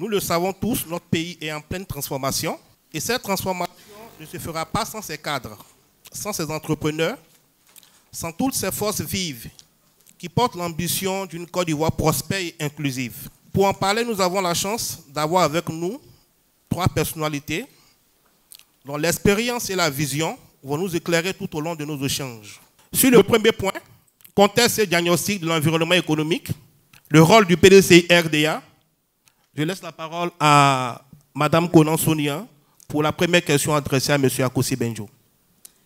Nous le savons tous, notre pays est en pleine transformation. Et cette transformation ne se fera pas sans ses cadres, sans ses entrepreneurs, sans toutes ces forces vives qui portent l'ambition d'une Côte d'Ivoire prospère et inclusive. Pour en parler, nous avons la chance d'avoir avec nous 3 personnalités dont l'expérience et la vision vont nous éclairer tout au long de nos échanges. Sur le premier point, contexte et diagnostic de l'environnement économique, le rôle du PDCI RDA, je laisse la parole à Mme Konan Sonia pour la première question adressée à M. Akossi Benjo.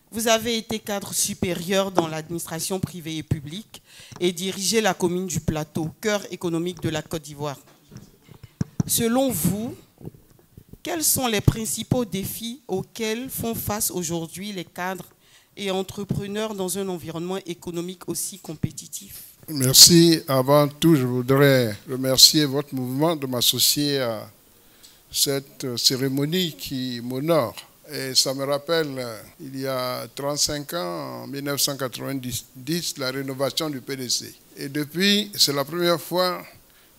Vous avez été cadre supérieur dans l'administration privée et publique et dirigé la commune du Plateau, cœur économique de la Côte d'Ivoire. Selon vous, quels sont les principaux défis auxquels font face aujourd'hui les cadres et entrepreneurs dans un environnement économique aussi compétitif? Merci. Avant tout, je voudrais remercier votre mouvement de m'associer à cette cérémonie qui m'honore. Et ça me rappelle, il y a 35 ans, en 1990, la rénovation du PDC. Et depuis, c'est la première fois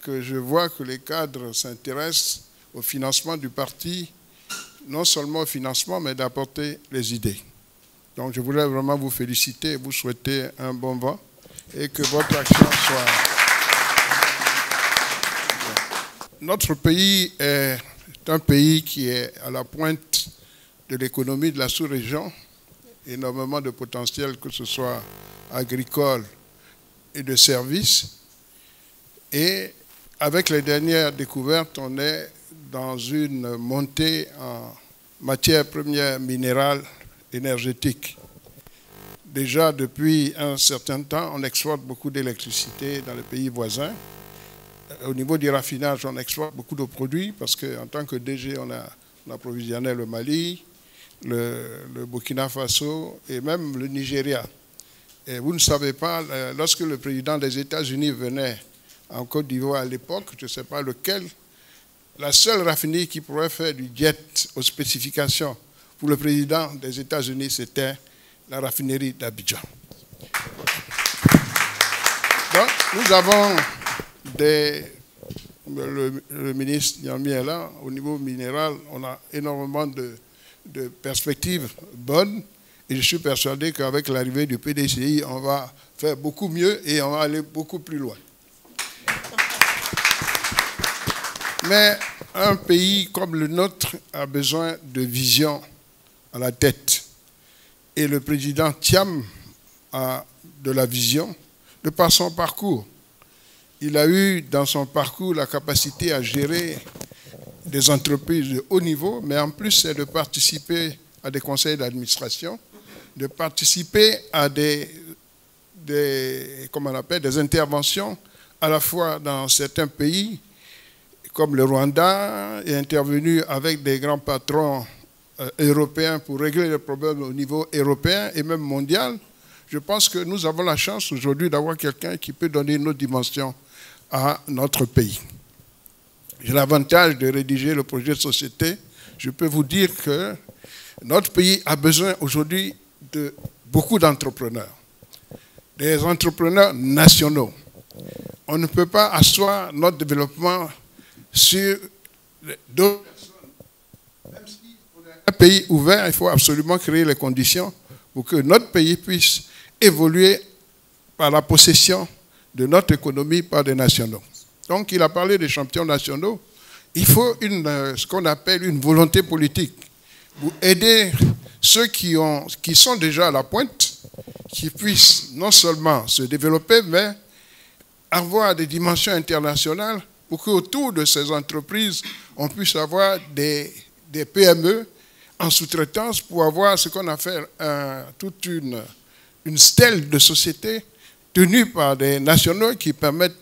que je vois que les cadres s'intéressent au financement du parti, non seulement au financement, mais d'apporter les idées. Donc je voulais vraiment vous féliciter et vous souhaiter un bon vent et que votre action soit... Notre pays est un pays qui est à la pointe de l'économie de la sous-région, énormément de potentiel, que ce soit agricole et de services. Et avec les dernières découvertes, on est dans une montée en matières premières minérales énergétiques. Déjà, depuis un certain temps, on exporte beaucoup d'électricité dans les pays voisins. Au niveau du raffinage, on exporte beaucoup de produits parce qu'en tant que DG, on approvisionnait le Mali, le Burkina Faso et même le Nigeria. Et vous ne savez pas, lorsque le président des États-Unis venait en Côte d'Ivoire à l'époque, je ne sais pas lequel, la seule raffinerie qui pourrait faire du jet aux spécifications pour le président des États-Unis, c'était la raffinerie d'Abidjan. Donc, nous avons le ministre Yami est là, au niveau minéral, on a énormément de perspectives bonnes et je suis persuadé qu'avec l'arrivée du PDCI, on va faire beaucoup mieux et on va aller beaucoup plus loin. Mais un pays comme le nôtre a besoin de vision à la tête. Et le président Thiam a de la vision de par son parcours. Il a eu dans son parcours la capacité à gérer des entreprises de haut niveau, mais en plus c'est de participer à des conseils d'administration, de participer à des interventions à la fois dans certains pays, comme le Rwanda, est intervenu avec des grands patrons européens pour régler les problèmes au niveau européen et même mondial. Je pense que nous avons la chance aujourd'hui d'avoir quelqu'un qui peut donner une autre dimension à notre pays. J'ai l'avantage de rédiger le projet de société. Je peux vous dire que notre pays a besoin aujourd'hui de beaucoup d'entrepreneurs, des entrepreneurs nationaux. On ne peut pas asseoir notre développement sur d'autres personnes. Même si on est un pays ouvert, il faut absolument créer les conditions pour que notre pays puisse évoluer par la possession de notre économie par des nationaux. Donc, il a parlé des champions nationaux. Il faut ce qu'on appelle une volonté politique pour aider ceux qui sont déjà à la pointe, qui puissent non seulement se développer, mais avoir des dimensions internationales pour qu'autour de ces entreprises, on puisse avoir des PME en sous-traitance pour avoir ce qu'on appelle toute une stèle de société tenue par des nationaux qui permettent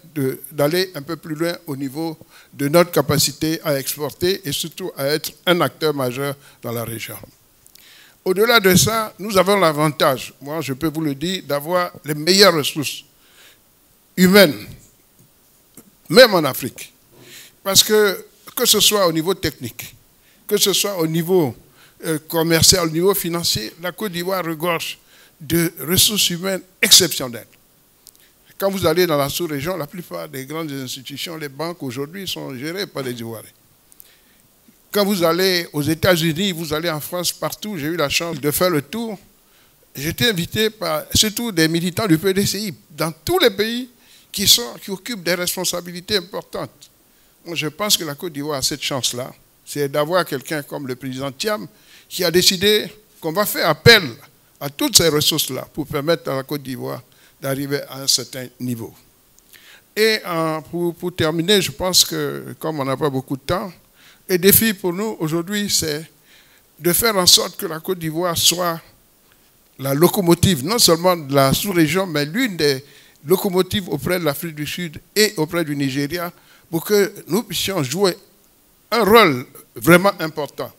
d'aller un peu plus loin au niveau de notre capacité à exporter et surtout à être un acteur majeur dans la région. Au-delà de ça, nous avons l'avantage, moi je peux vous le dire, d'avoir les meilleures ressources humaines, même en Afrique. Parce que ce soit au niveau technique, que ce soit au niveau commercial, au niveau financier, la Côte d'Ivoire regorge de ressources humaines exceptionnelles. Quand vous allez dans la sous-région, la plupart des grandes institutions, les banques aujourd'hui sont gérées par les Ivoiriens. Quand vous allez aux États-Unis, vous allez en France, partout, j'ai eu la chance de faire le tour. J'étais invité par surtout des militants du PDCI dans tous les pays qui occupent des responsabilités importantes. Je pense que la Côte d'Ivoire a cette chance-là, c'est d'avoir quelqu'un comme le président Thiam qui a décidé qu'on va faire appel à toutes ces ressources-là pour permettre à la Côte d'Ivoire d'arriver à un certain niveau. Et pour terminer, je pense que, comme on n'a pas beaucoup de temps, le défi pour nous aujourd'hui, c'est de faire en sorte que la Côte d'Ivoire soit la locomotive, non seulement de la sous-région, mais l'une des locomotives auprès de l'Afrique du Sud et auprès du Nigeria, pour que nous puissions jouer un rôle vraiment important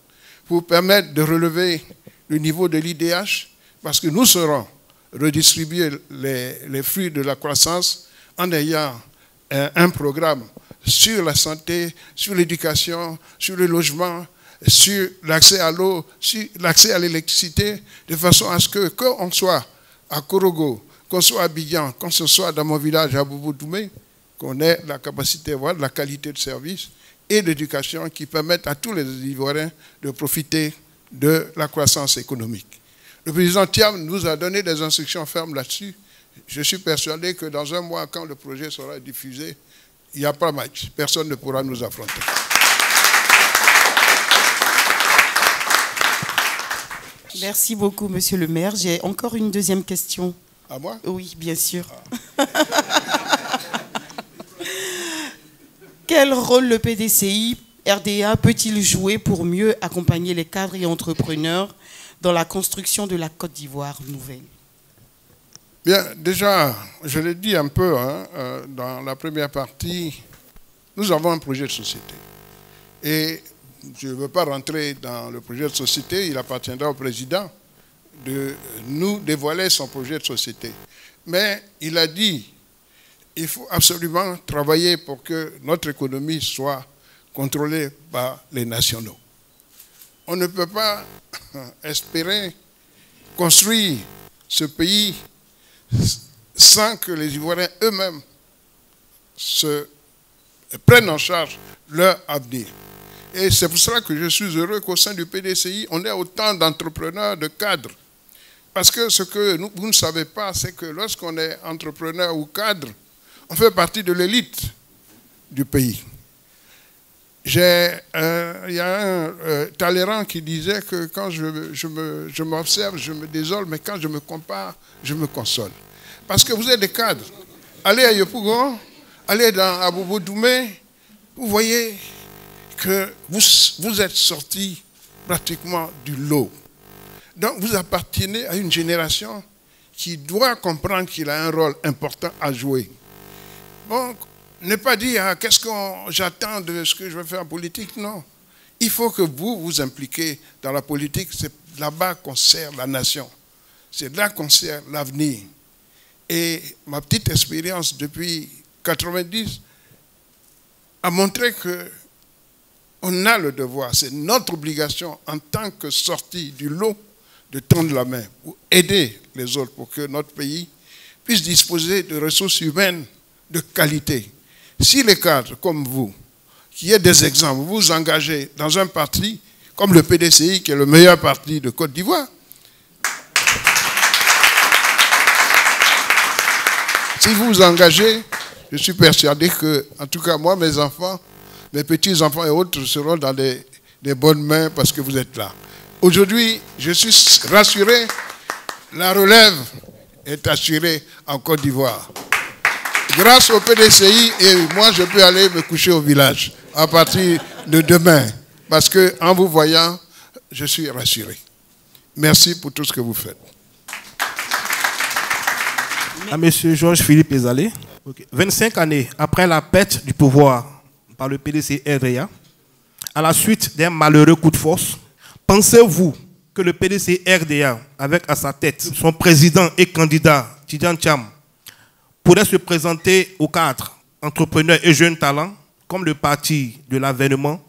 pour permettre de relever le niveau de l'IDH, parce que nous saurons redistribuer les fruits de la croissance en ayant un programme sur la santé, sur l'éducation, sur le logement, sur l'accès à l'eau, sur l'accès à l'électricité, de façon à ce que, qu'on soit à Korogo, qu'on soit à Abidjan, qu'on soit dans mon village à Boubou-Doumé, qu'on ait la capacité de voir de la qualité de service et d'éducation qui permettent à tous les Ivoiriens de profiter de la croissance économique. Le président Thiam nous a donné des instructions fermes là-dessus. Je suis persuadé que dans un mois, quand le projet sera diffusé, il n'y a pas match. Personne ne pourra nous affronter. Merci beaucoup, monsieur le maire. J'ai encore une deuxième question. À moi? Oui, bien sûr. Quel rôle le PDCI RDA peut-il jouer pour mieux accompagner les cadres et entrepreneurs dans la construction de la Côte d'Ivoire nouvelle? Bien, déjà, je l'ai dit un peu dans la première partie, nous avons un projet de société. Et je ne veux pas rentrer dans le projet de société, il appartiendra au président de nous dévoiler son projet de société. Mais il a dit, il faut absolument travailler pour que notre économie soit contrôlée par les nationaux. On ne peut pas espérer construire ce pays sans que les Ivoiriens eux-mêmes se prennent en charge leur avenir. Et c'est pour cela que je suis heureux qu'au sein du PDCI, on ait autant d'entrepreneurs, de cadres. Parce que ce que vous ne savez pas, c'est que lorsqu'on est entrepreneur ou cadre, on fait partie de l'élite du pays. Il y a un Talleyrand qui disait que quand je m'observe, je me désole, mais quand je me compare, je me console. Parce que vous êtes des cadres. Allez à Yopougon, allez à Boubou-Doumé, vous voyez que vous êtes sortis pratiquement du lot. Donc vous appartenez à une génération qui doit comprendre qu'il a un rôle important à jouer. Bon, ne pas dire qu'est-ce que j'attends de ce que je vais faire en politique, non. Il faut que vous vous impliquez dans la politique, c'est là-bas qu'on sert la nation. C'est là qu'on sert l'avenir. Et ma petite expérience depuis 90 a montré qu'on a le devoir, c'est notre obligation en tant que sortie du lot de tendre la main pour aider les autres pour que notre pays puisse disposer de ressources humaines de qualité. Si les cadres comme vous, qui êtes des exemples, vous vous engagez dans un parti comme le PDCI, qui est le meilleur parti de Côte d'Ivoire, si vous vous engagez, je suis persuadé que, en tout cas moi, mes enfants, mes petits-enfants et autres seront dans des bonnes mains parce que vous êtes là. Aujourd'hui, je suis rassuré, la relève est assurée en Côte d'Ivoire. Grâce au PDCI, et moi je peux aller me coucher au village à partir de demain. Parce qu'en vous voyant, je suis rassuré. Merci pour tout ce que vous faites. À M. Georges-Philippe Ezalé, 25 années après la perte du pouvoir par le PDCI RDA, à la suite d'un malheureux coup de force, pensez-vous que le PDCI RDA, avec à sa tête son président et candidat, Tidjane Thiam, pourrait se présenter aux cadres, entrepreneurs et jeunes talents comme le parti de l'avènement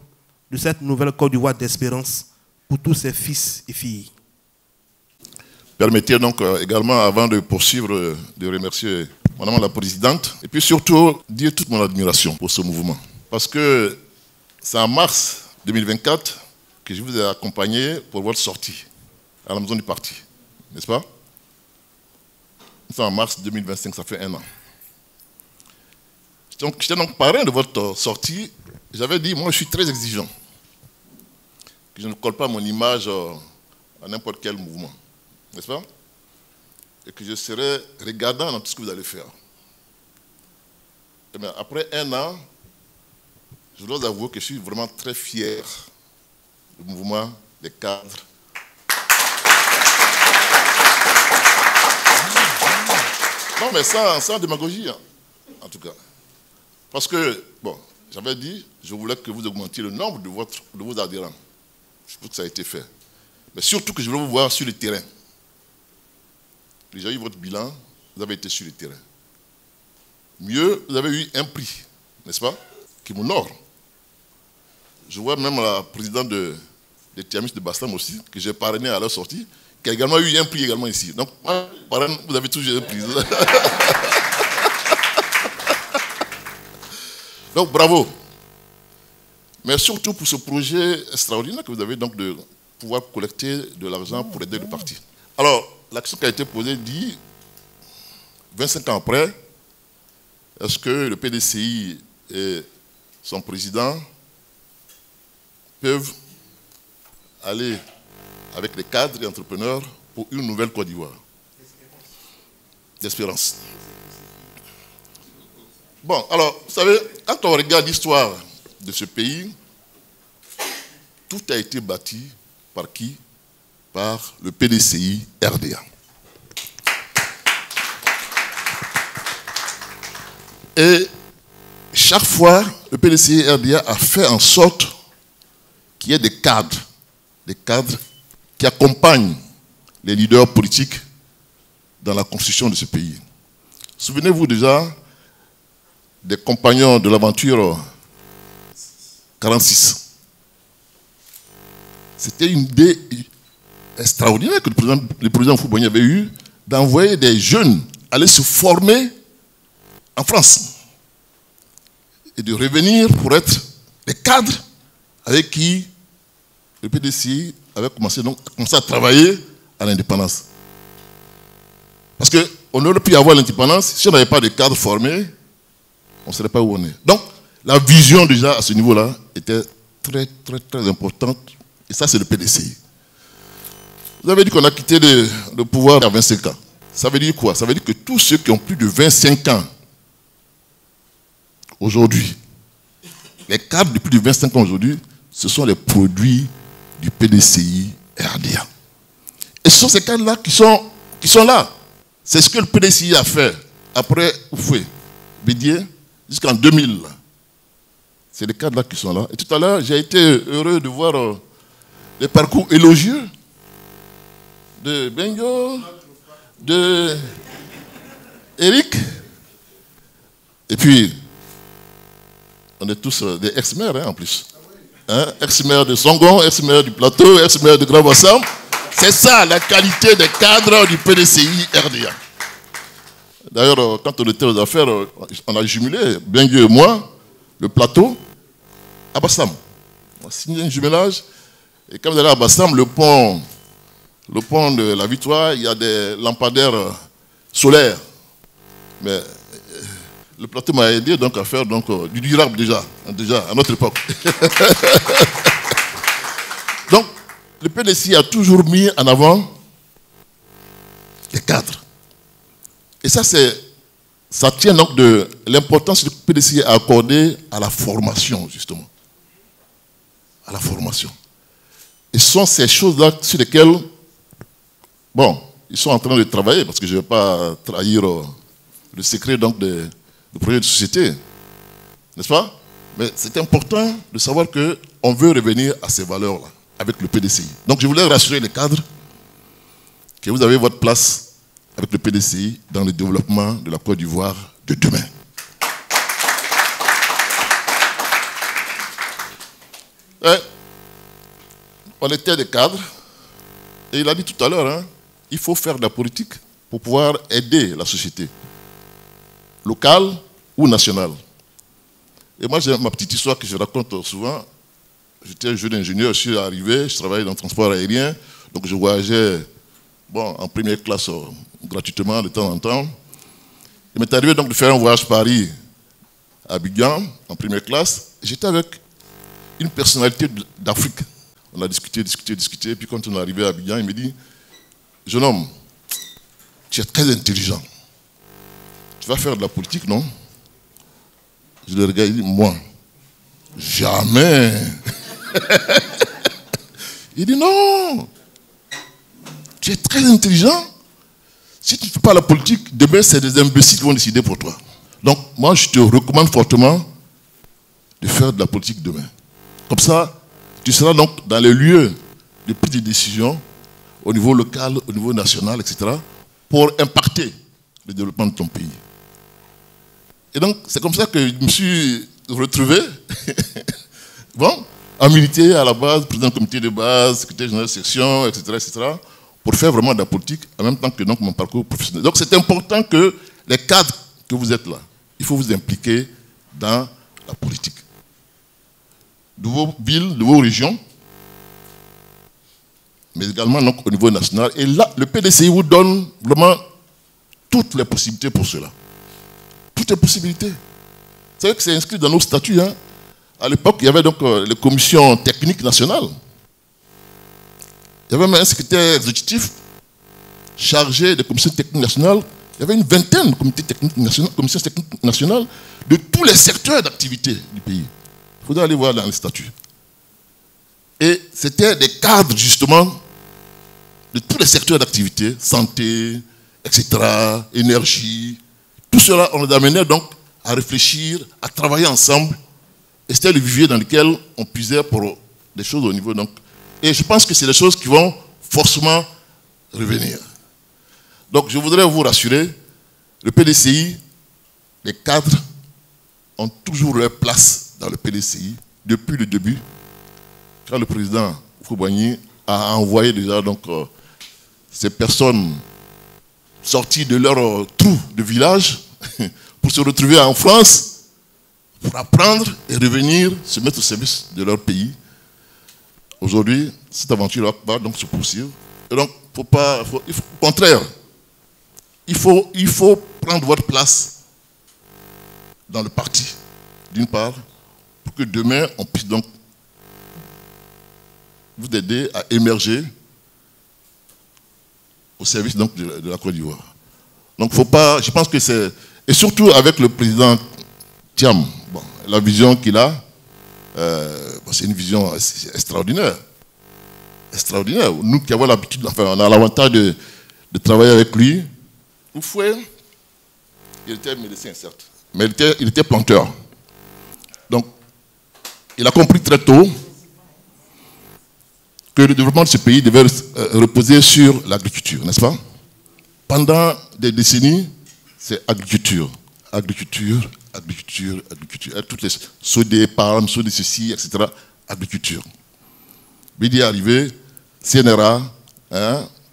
de cette nouvelle Côte d'Ivoire d'espérance pour tous ses fils et filles? Permettez donc également, avant de poursuivre, de remercier Madame la Présidente et puis surtout dire toute mon admiration pour ce mouvement. Parce que c'est en mars 2024 que je vous ai accompagné pour votre sortie à la maison du parti, n'est-ce pas? C'est en mars 2025, ça fait 1 an. J'étais donc parrain de votre sortie. J'avais dit, moi je suis très exigeant, que je ne colle pas mon image à n'importe quel mouvement, n'est-ce pas? Et que je serai regardant dans tout ce que vous allez faire. Et bien, après 1 an, je dois avouer que je suis vraiment très fier du mouvement des cadres. Non, mais sans démagogie, hein, en tout cas. Parce que, bon, j'avais dit, je voulais que vous augmentiez le nombre de vos adhérents. Je pense que ça a été fait. Mais surtout que je voulais vous voir sur le terrain. J'ai eu votre bilan, vous avez été sur le terrain. Mieux, vous avez eu un prix, n'est-ce pas, qui m'honore. Je vois même la présidente de Tiamis de Bassam aussi, que j'ai parrainé à leur sortie, qui a également eu un prix également ici. Donc, vous avez toujours un prix. Donc, bravo. Mais surtout pour ce projet extraordinaire que vous avez, donc, de pouvoir collecter de l'argent pour aider le parti. Alors, la question qui a été posée dit, 25 ans après, est-ce que le PDCI et son président peuvent aller avec les cadres et entrepreneurs pour une nouvelle Côte d'Ivoire d'espérance? Bon, alors, vous savez, quand on regarde l'histoire de ce pays, tout a été bâti par qui? Par le PDCI RDA. Et chaque fois, le PDCI RDA a fait en sorte qu'il y ait des cadres qui accompagnent les leaders politiques dans la construction de ce pays. Souvenez-vous déjà des compagnons de l'aventure 46. C'était une idée extraordinaire que le président Houphouët-Boigny avait eue d'envoyer des jeunes aller se former en France et de revenir pour être les cadres avec qui le PDCI avait commencé à travailler à l'indépendance. Parce qu'on aurait pu avoir l'indépendance, si on n'avait pas de cadres formés, on ne serait pas où on est. Donc, la vision déjà à ce niveau-là était très, très, très importante. Et ça, c'est le PDCI. Vous avez dit qu'on a quitté le pouvoir à 25 ans. Ça veut dire quoi? Ça veut dire que tous ceux qui ont plus de 25 ans, aujourd'hui, les cadres de plus de 25 ans aujourd'hui, ce sont les produits du PDCI RDA. Et ce sont ces cadres-là qui sont là. C'est ce que le PDCI a fait après Houphouët Bédié jusqu'en 2000. C'est les cadres-là qui sont là. Et tout à l'heure, j'ai été heureux de voir les parcours élogieux de Bengo, de Eric. Et puis, on est tous des ex-maires en plus. Hein? Ex-maire de Songon, ex-maire du Plateau, ex-maire de Grand Bassam. C'est ça la qualité des cadres du PDCI RDA. D'ailleurs, quand on était aux affaires, on a jumelé, Bengo et moi, le Plateau à Bassam. On a signé un jumelage. Et quand vous allez à Bassam, le pont de la Victoire, il y a des lampadaires solaires. Mais le Plateau m'a aidé donc à faire du durable déjà à notre époque. Donc, le PDCI a toujours mis en avant les cadres. Et ça tient donc de l'importance que le PDCI a accordée à la formation, justement. À la formation. Et ce sont ces choses-là sur lesquelles, bon, ils sont en train de travailler, parce que je ne vais pas trahir le secret donc du projet de société, n'est-ce pas? Mais c'est important de savoir qu'on veut revenir à ces valeurs-là, avec le PDCI. Donc je voulais rassurer les cadres que vous avez votre place avec le PDCI dans le développement de la Côte d'Ivoire de demain. On était des cadres, et il a dit tout à l'heure, hein, il faut faire de la politique pour pouvoir aider la société, locale ou nationale. Et moi, j'ai ma petite histoire que je raconte souvent. j'étais jeune ingénieur, je suis arrivé, je travaillais dans le transport aérien, donc je voyageais en première classe gratuitement de temps en temps. Il m'est arrivé donc de faire un voyage Paris à Abidjan, en première classe. J'étais avec une personnalité d'Afrique. On a discuté, puis quand on est arrivé à Abidjan, il me dit, jeune homme, tu es très intelligent. Tu vas faire de la politique, non? Je le regarde, il dit, moi, jamais. Il dit, non, tu es très intelligent. Si tu ne fais pas la politique, demain, c'est des imbéciles qui vont décider pour toi. Donc, moi, je te recommande fortement de faire de la politique demain. Comme ça, tu seras donc dans les lieux de prise de décision au niveau local, au niveau national, etc., pour impacter le développement de ton pays. Et donc, c'est comme ça que je me suis retrouvé, à militer à la base, président du comité de base, secrétaire général de section, etc., pour faire vraiment de la politique, en même temps que donc, mon parcours professionnel. Donc, c'est important que les cadres que vous êtes là, il faut vous impliquer dans la politique. De vos villes, de vos régions, mais également donc, au niveau national. Et là, le PDCI vous donne vraiment toutes les possibilités pour cela. Toutes les possibilités. Vous savez que c'est inscrit dans nos statuts. Hein. À l'époque, il y avait donc les commissions techniques nationales. Il y avait même un secrétaire exécutif chargé des commissions techniques nationales. Il y avait une vingtaine de commissions techniques nationales de tous les secteurs d'activité du pays. Il faudrait aller voir dans les statuts. Et c'était des cadres, justement, de tous les secteurs d'activité, santé, etc., énergie. Tout cela, on les amenait donc à réfléchir, à travailler ensemble. Et c'était le vivier dans lequel on puisait pour des choses au niveau. Donc, et je pense que c'est des choses qui vont forcément revenir. Donc, je voudrais vous rassurer, le PDCI, les cadres ont toujours leur place dans le PDCI depuis le début. Quand le président Houphouët-Boigny a envoyé déjà donc, ces personnes sorties de leur trou de village pour se retrouver en France, pour apprendre et revenir se mettre au service de leur pays. Aujourd'hui, cette aventure va donc se poursuivre. Et donc, au contraire, il faut prendre votre place dans le parti, d'une part, pour que demain, on puisse donc vous aider à émerger au service donc, de la Côte d'Ivoire. Donc, faut pas, je pense que c'est... Et surtout avec le président Thiam, la vision qu'il a, c'est une vision extraordinaire. Extraordinaire. Nous qui avons l'habitude, enfin, on a l'avantage de travailler avec lui. Houphouët, il était médecin, certes, mais il était planteur. Donc, il a compris très tôt que le développement de ce pays devait reposer sur l'agriculture, n'est-ce pas? Pendant des décennies, c'est agriculture, agriculture, agriculture, agriculture. Et toutes les sauts des palmes, sauts de ceci, etc. Agriculture. Il est arrivé, CNRA,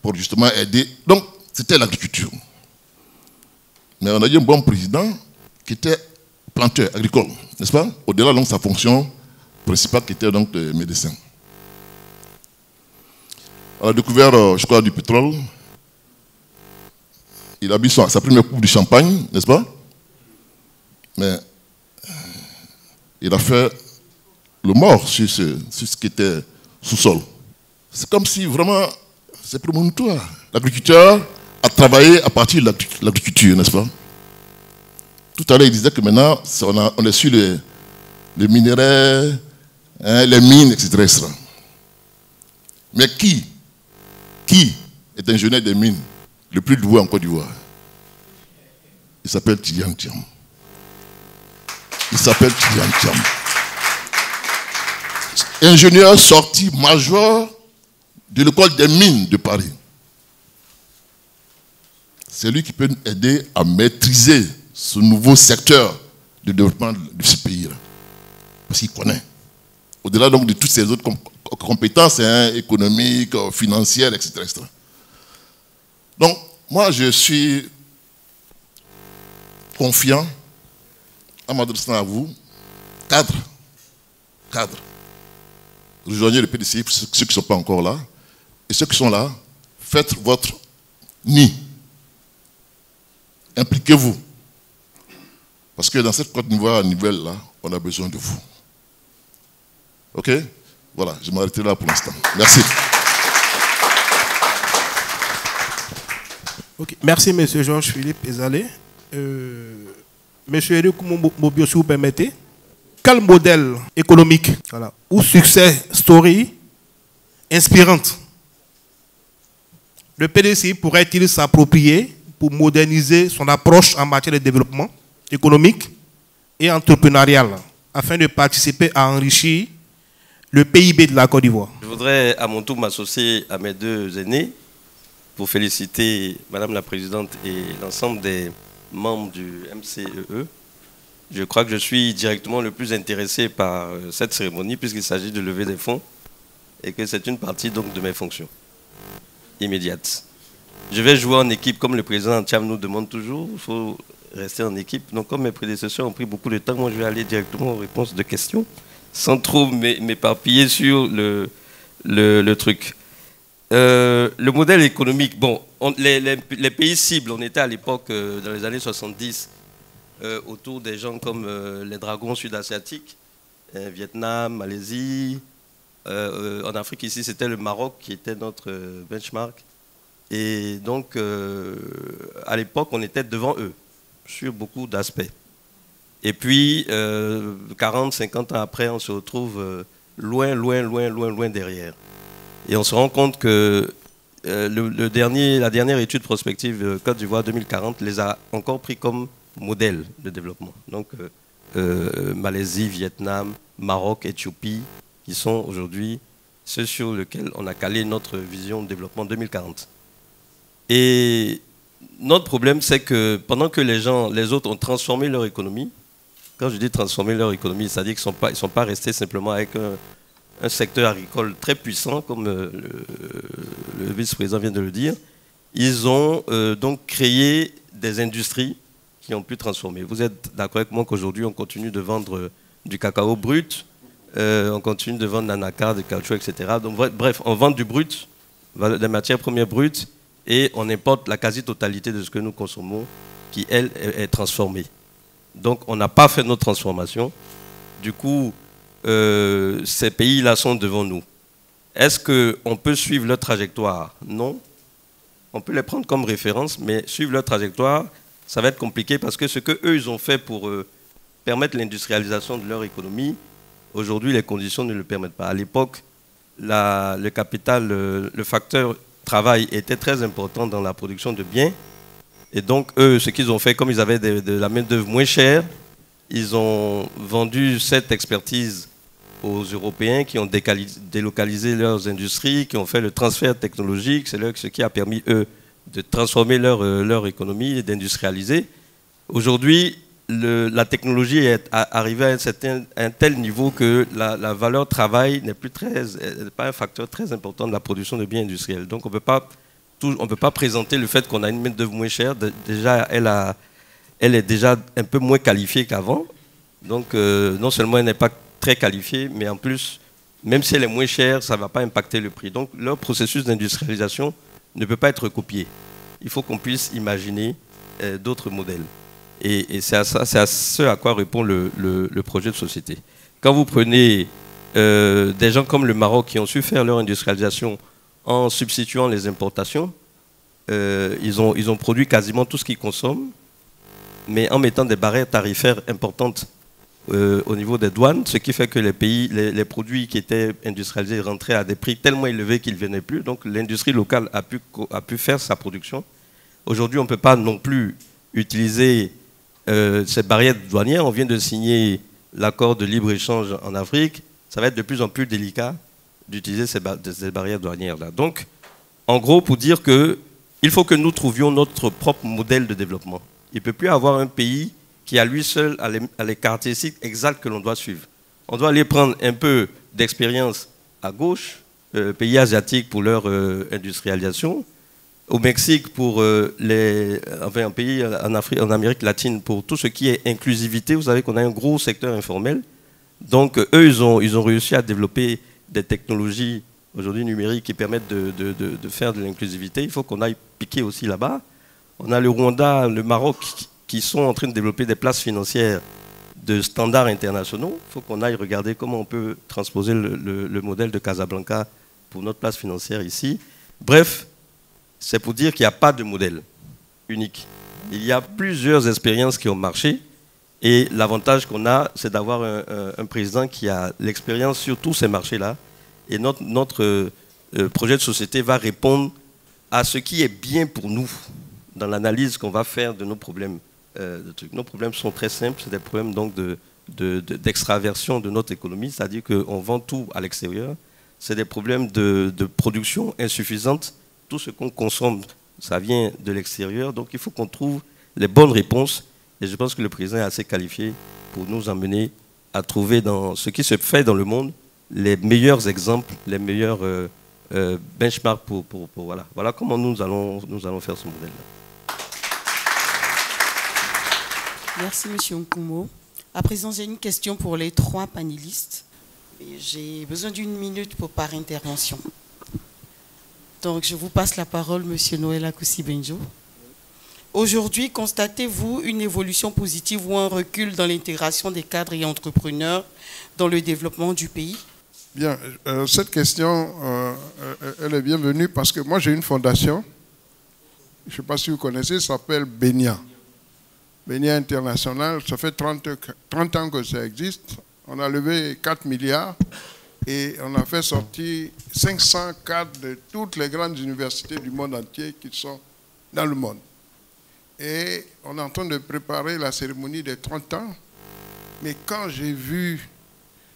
pour justement aider. Donc, c'était l'agriculture. Mais on a eu un bon président qui était planteur, agricole, n'est-ce pas? Au-delà de sa fonction principale qui était donc de médecin. On a découvert, je crois, du pétrole. Il a bu sa première coupe de champagne, n'est-ce pas? Mais il a fait le mort sur ce qui était sous-sol. C'est comme si vraiment, c'est prémonitoire. L'agriculteur a travaillé à partir de l'agriculture, n'est-ce pas? Tout à l'heure, il disait que maintenant, on est sur les minéraux, les mines, etc. Mais qui est ingénieur des mines le plus doué en Côte d'Ivoire? Il s'appelle Tidjane Thiam. Il s'appelle Tidjane Thiam. Ingénieur sorti major de l'école des mines de Paris. C'est lui qui peut nous aider à maîtriser ce nouveau secteur de développement de ce pays-là. Parce qu'il connaît. Au-delà donc de toutes ces autres compétences économiques, financières, etc., etc. Donc, moi, je suis confiant en m'adressant à vous, cadre, rejoignez le PDCI, ceux qui ne sont pas encore là. Et ceux qui sont là, faites votre nid. Impliquez-vous. Parce que dans cette Côte d'Ivoire nouvelle là, on a besoin de vous. Ok? Voilà, je m'arrêterai là pour l'instant. Merci. Okay. Merci, M. Georges-Philippe Ezalé. M. Eric Mobio, si vous permettez. Quel modèle économique ou succès story inspirante le PDCI pourrait-il s'approprier pour moderniser son approche en matière de développement économique et entrepreneurial afin de participer à enrichir le PIB de la Côte d'Ivoire? Je voudrais à mon tour m'associer à mes deux aînés pour féliciter Madame la Présidente et l'ensemble des membres du MCEE. Je crois que je suis directement le plus intéressé par cette cérémonie puisqu'il s'agit de lever des fonds et que c'est une partie donc de mes fonctions immédiates. Je vais jouer en équipe comme le président Tcham nous demande toujours, il faut rester en équipe. Donc comme mes prédécesseurs ont pris beaucoup de temps, moi je vais aller directement aux réponses de questions sans trop m'éparpiller sur le truc. Le modèle économique, bon, les pays cibles, on était à l'époque, dans les années 70, autour des gens comme les dragons sud-asiatiques, Vietnam, Malaisie. En Afrique, ici, c'était le Maroc qui était notre benchmark. Et donc, à l'époque, on était devant eux, sur beaucoup d'aspects. Et puis, 40, 50 ans après, on se retrouve loin derrière. Et on se rend compte que la dernière étude prospective Côte d'Ivoire 2040 les a encore pris comme modèle de développement. Donc, Malaisie, Vietnam, Maroc, Éthiopie, qui sont aujourd'hui ceux sur lesquels on a calé notre vision de développement 2040. Et notre problème, c'est que pendant que les autres ont transformé leur économie, quand je dis transformer leur économie, c'est-à-dire qu'ils ne sont pas restés simplement avec un secteur agricole très puissant, comme le vice-président vient de le dire, ils ont donc créé des industries qui ont pu transformer. Vous êtes d'accord avec moi qu'aujourd'hui, on continue de vendre du cacao brut, on continue de vendre l'anacarde, du caoutchouc, etc. Donc, bref, on vend du brut, des matières premières brutes, et on importe la quasi-totalité de ce que nous consommons, qui, elle, est transformée. Donc, on n'a pas fait notre transformation. Du coup, ces pays-là sont devant nous. Est-ce qu'on peut suivre leur trajectoire? Non. On peut les prendre comme référence, mais suivre leur trajectoire, ça va être compliqué parce que ce qu'eux, ils ont fait pour permettre l'industrialisation de leur économie, aujourd'hui, les conditions ne le permettent pas. À l'époque, le capital, le facteur travail était très important dans la production de biens. Et donc, eux, ce qu'ils ont fait, comme ils avaient de la main-d'œuvre moins chère, ils ont vendu cette expertise aux Européens qui ont délocalisé leurs industries, qui ont fait le transfert technologique. C'est ce qui a permis, eux, de transformer leur économie et d'industrialiser. Aujourd'hui, la technologie est arrivée à un tel niveau que la valeur travail n'est pas un facteur très important de la production de biens industriels. Donc on ne peut pas présenter le fait qu'on a une main-d'œuvre moins chère. Déjà, elle est déjà un peu moins qualifiée qu'avant. Donc non seulement elle n'est pas très qualifiée, mais en plus, même si elle est moins chère, ça ne va pas impacter le prix. Donc leur processus d'industrialisation ne peut pas être copié. Il faut qu'on puisse imaginer d'autres modèles. Et c'est à ce à quoi répond le projet de société. Quand vous prenez des gens comme le Maroc qui ont su faire leur industrialisation en substituant les importations, ils ont produit quasiment tout ce qu'ils consomment, mais en mettant des barrières tarifaires importantes au niveau des douanes, ce qui fait que les produits qui étaient industrialisés rentraient à des prix tellement élevés qu'ils ne venaient plus. Donc l'industrie locale a pu faire sa production. Aujourd'hui, on ne peut pas non plus utiliser ces barrières douanières. On vient de signer l'accord de libre-échange en Afrique. Ça va être de plus en plus délicat d'utiliser ces barrières douanières-là. Donc, en gros, pour dire qu'il faut que nous trouvions notre propre modèle de développement. Il ne peut plus avoir un pays qui, à lui seul, a les caractéristiques exactes que l'on doit suivre. On doit aller prendre un peu d'expérience à gauche, pays asiatiques pour leur industrialisation, au Mexique pour un pays en Amérique latine pour tout ce qui est inclusivité. Vous savez qu'on a un gros secteur informel. Donc eux, ils ont réussi à développer des technologies aujourd'hui numériques qui permettent de faire de l'inclusivité, il faut qu'on aille piquer aussi là-bas. On a le Rwanda, le Maroc qui sont en train de développer des places financières de standards internationaux. Il faut qu'on aille regarder comment on peut transposer le modèle de Casablanca pour notre place financière ici. Bref, c'est pour dire qu'il n'y a pas de modèle unique. Il y a plusieurs expériences qui ont marché et l'avantage qu'on a, c'est d'avoir un président qui a l'expérience sur tous ces marchés-là. Et notre projet de société va répondre à ce qui est bien pour nous dans l'analyse qu'on va faire de nos problèmes. Nos problèmes sont très simples, c'est des problèmes donc d'extraversion de notre économie, c'est-à-dire qu'on vend tout à l'extérieur. C'est des problèmes de production insuffisante. Tout ce qu'on consomme, ça vient de l'extérieur. Donc il faut qu'on trouve les bonnes réponses. Et je pense que le président est assez qualifié pour nous emmener à trouver dans ce qui se fait dans le monde les meilleurs exemples, les meilleurs benchmarks voilà. Voilà comment nous allons faire ce modèle-là. Merci, M. Nkumo. À présent, j'ai une question pour les 3 panélistes. J'ai besoin d'1 minute par intervention. Donc, je vous passe la parole, M. Noël Akossi-Benjo. Aujourd'hui, constatez-vous une évolution positive ou un recul dans l'intégration des cadres et entrepreneurs dans le développement du pays? Bien, cette question, elle est bienvenue parce que moi, j'ai une fondation, je ne sais pas si vous connaissez, ça s'appelle BENIA. BENIA International, ça fait 30 ans que ça existe. On a levé 4 milliards et on a fait sortir 500 cadres de toutes les grandes universités du monde entier qui sont dans le monde. Et on est en train de préparer la cérémonie des 30 ans. Mais quand j'ai vu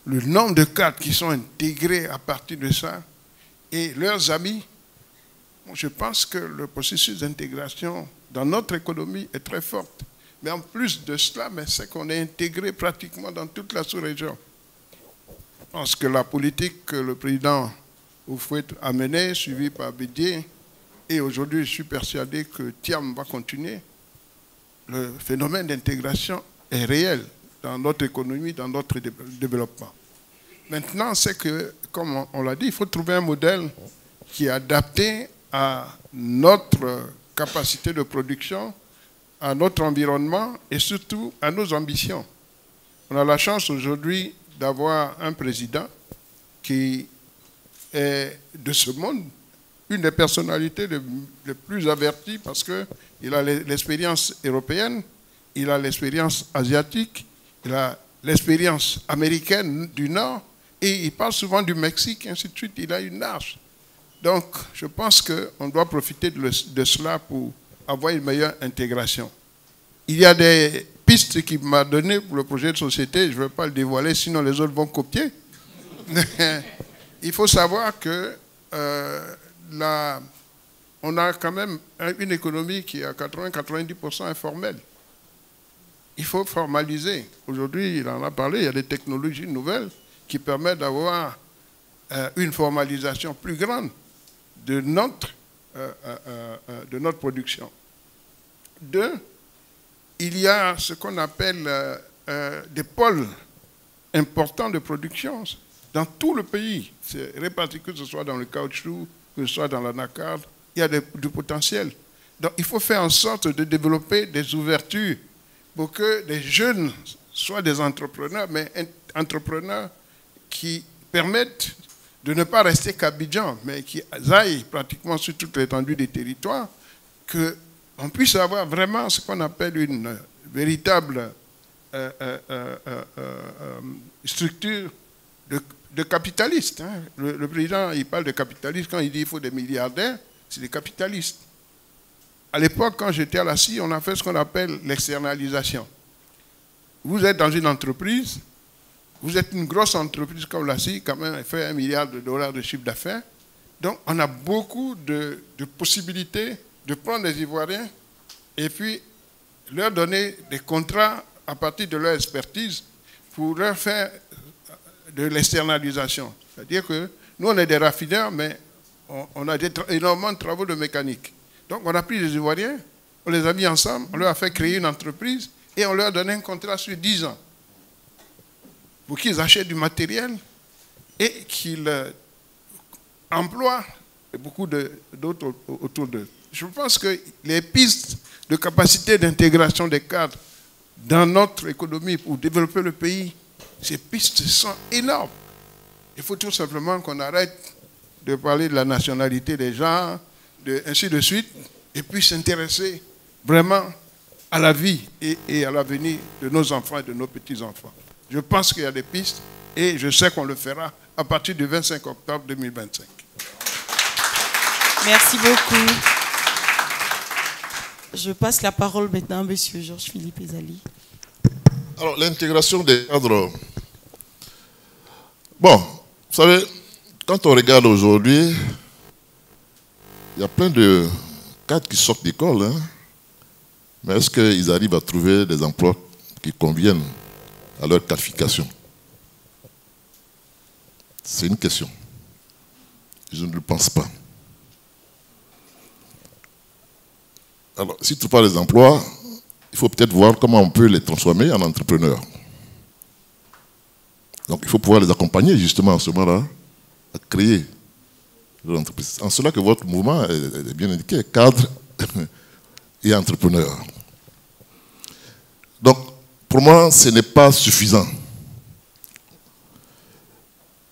le nombre de cadres qui sont intégrés à partir de ça et leurs amis, je pense que le processus d'intégration dans notre économie est très fort. Mais en plus de cela, c'est qu'on est intégré pratiquement dans toute la sous-région. Parce que la politique que le président Houphouët a menée, suivie par Bédié, et aujourd'hui je suis persuadé que Thiam va continuer, le phénomène d'intégration est réel dans notre économie, dans notre développement. Maintenant, c'est que, comme on l'a dit, il faut trouver un modèle qui est adapté à notre capacité de production, à notre environnement et surtout à nos ambitions. On a la chance aujourd'hui d'avoir un président qui est de ce monde, une des personnalités les plus averties parce qu'il a l'expérience européenne, il a l'expérience asiatique, il a l'expérience américaine du Nord et il parle souvent du Mexique, ainsi de suite, il a une arche. Donc, je pense qu'on doit profiter de cela pour avoir une meilleure intégration. Il y a des pistes qu'il m'a données pour le projet de société, je ne vais pas le dévoiler, sinon les autres vont copier. Il faut savoir que on a quand même une économie qui est à 80-90% informelle. Il faut formaliser. Aujourd'hui, il en a parlé, il y a des technologies nouvelles qui permettent d'avoir une formalisation plus grande de notre production. 2, il y a ce qu'on appelle des pôles importants de production dans tout le pays. C'est réparti, que ce soit dans le caoutchouc, que ce soit dans l'anacarde, il y a du potentiel. Donc il faut faire en sorte de développer des ouvertures pour que les jeunes soient des entrepreneurs, mais entrepreneurs qui permettent de ne pas rester qu'Abidjan, mais qui aillent pratiquement sur toute l'étendue des territoires, qu'on puisse avoir vraiment ce qu'on appelle une véritable structure de capitalistes. Hein. Le président, il parle de capitalistes, quand il dit qu'il faut des milliardaires, c'est des capitalistes. À l'époque, quand j'étais à la CIE, on a fait ce qu'on appelle l'externalisation. Vous êtes dans une entreprise, vous êtes une grosse entreprise comme la CIE, quand même, elle fait $1 milliard de chiffre d'affaires. Donc, on a beaucoup de possibilités de prendre des Ivoiriens et puis leur donner des contrats à partir de leur expertise pour leur faire de l'externalisation. C'est-à-dire que nous, on est des raffineurs, mais on a énormément de travaux de mécanique. Donc, on a pris les Ivoiriens, on les a mis ensemble, on leur a fait créer une entreprise et on leur a donné un contrat sur 10 ans pour qu'ils achètent du matériel et qu'il emploie beaucoup d'autres autour d'eux. Je pense que les pistes de capacité d'intégration des cadres dans notre économie pour développer le pays, ces pistes sont énormes. Il faut tout simplement qu'on arrête de parler de la nationalité des gens, ainsi de suite, et puis s'intéresser vraiment à la vie et à l'avenir de nos enfants et de nos petits-enfants. Je pense qu'il y a des pistes et je sais qu'on le fera à partir du 25 octobre 2025. Merci beaucoup. Je passe la parole maintenant à M. Georges-Philippe Ezali. Alors, l'intégration des cadres. Bon, vous savez, quand on regarde aujourd'hui, il y a plein de cadres qui sortent d'école, hein, mais est-ce qu'ils arrivent à trouver des emplois qui conviennent à leur qualification? C'est une question. Je ne le pense pas. Alors, si tu parles des emplois, il faut peut-être voir comment on peut les transformer en entrepreneurs. Donc, il faut pouvoir les accompagner justement en ce moment-là à créer leur entreprise. En cela que votre mouvement est bien indiqué, cadre et entrepreneur. Donc, pour moi, ce n'est pas suffisant.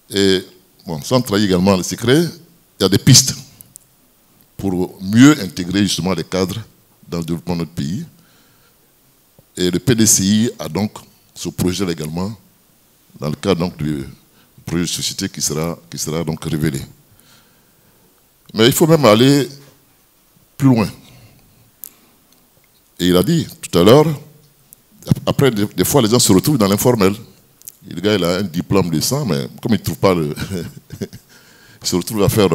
Et, bon, sans trahir également le secret, il y a des pistes pour mieux intégrer justement les cadres dans le développement de notre pays. Et le PDCI a donc ce projet également dans le cadre donc du projet de société qui sera donc révélé. Mais il faut même aller plus loin. Et il a dit tout à l'heure, après des fois les gens se retrouvent dans l'informel. Le gars il a un diplôme de 100, mais comme il ne trouve pas il se retrouve à faire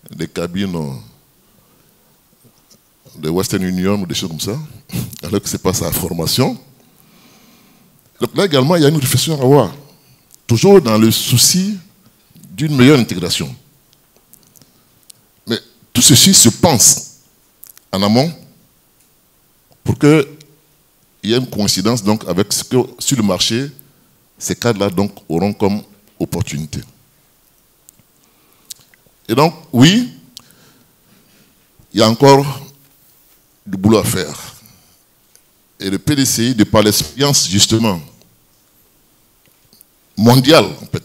des cabines de Western Union ou des choses comme ça, alors que ce n'est pas sa formation. Donc là également, il y a une réflexion à avoir, toujours dans le souci d'une meilleure intégration. Mais tout ceci se pense en amont pour qu'il y ait une coïncidence donc avec ce que sur le marché, ces cadres-là donc auront comme opportunité. Et donc, oui, il y a encore du boulot à faire. Et le PDCI, de par l'expérience justement mondiale, en fait,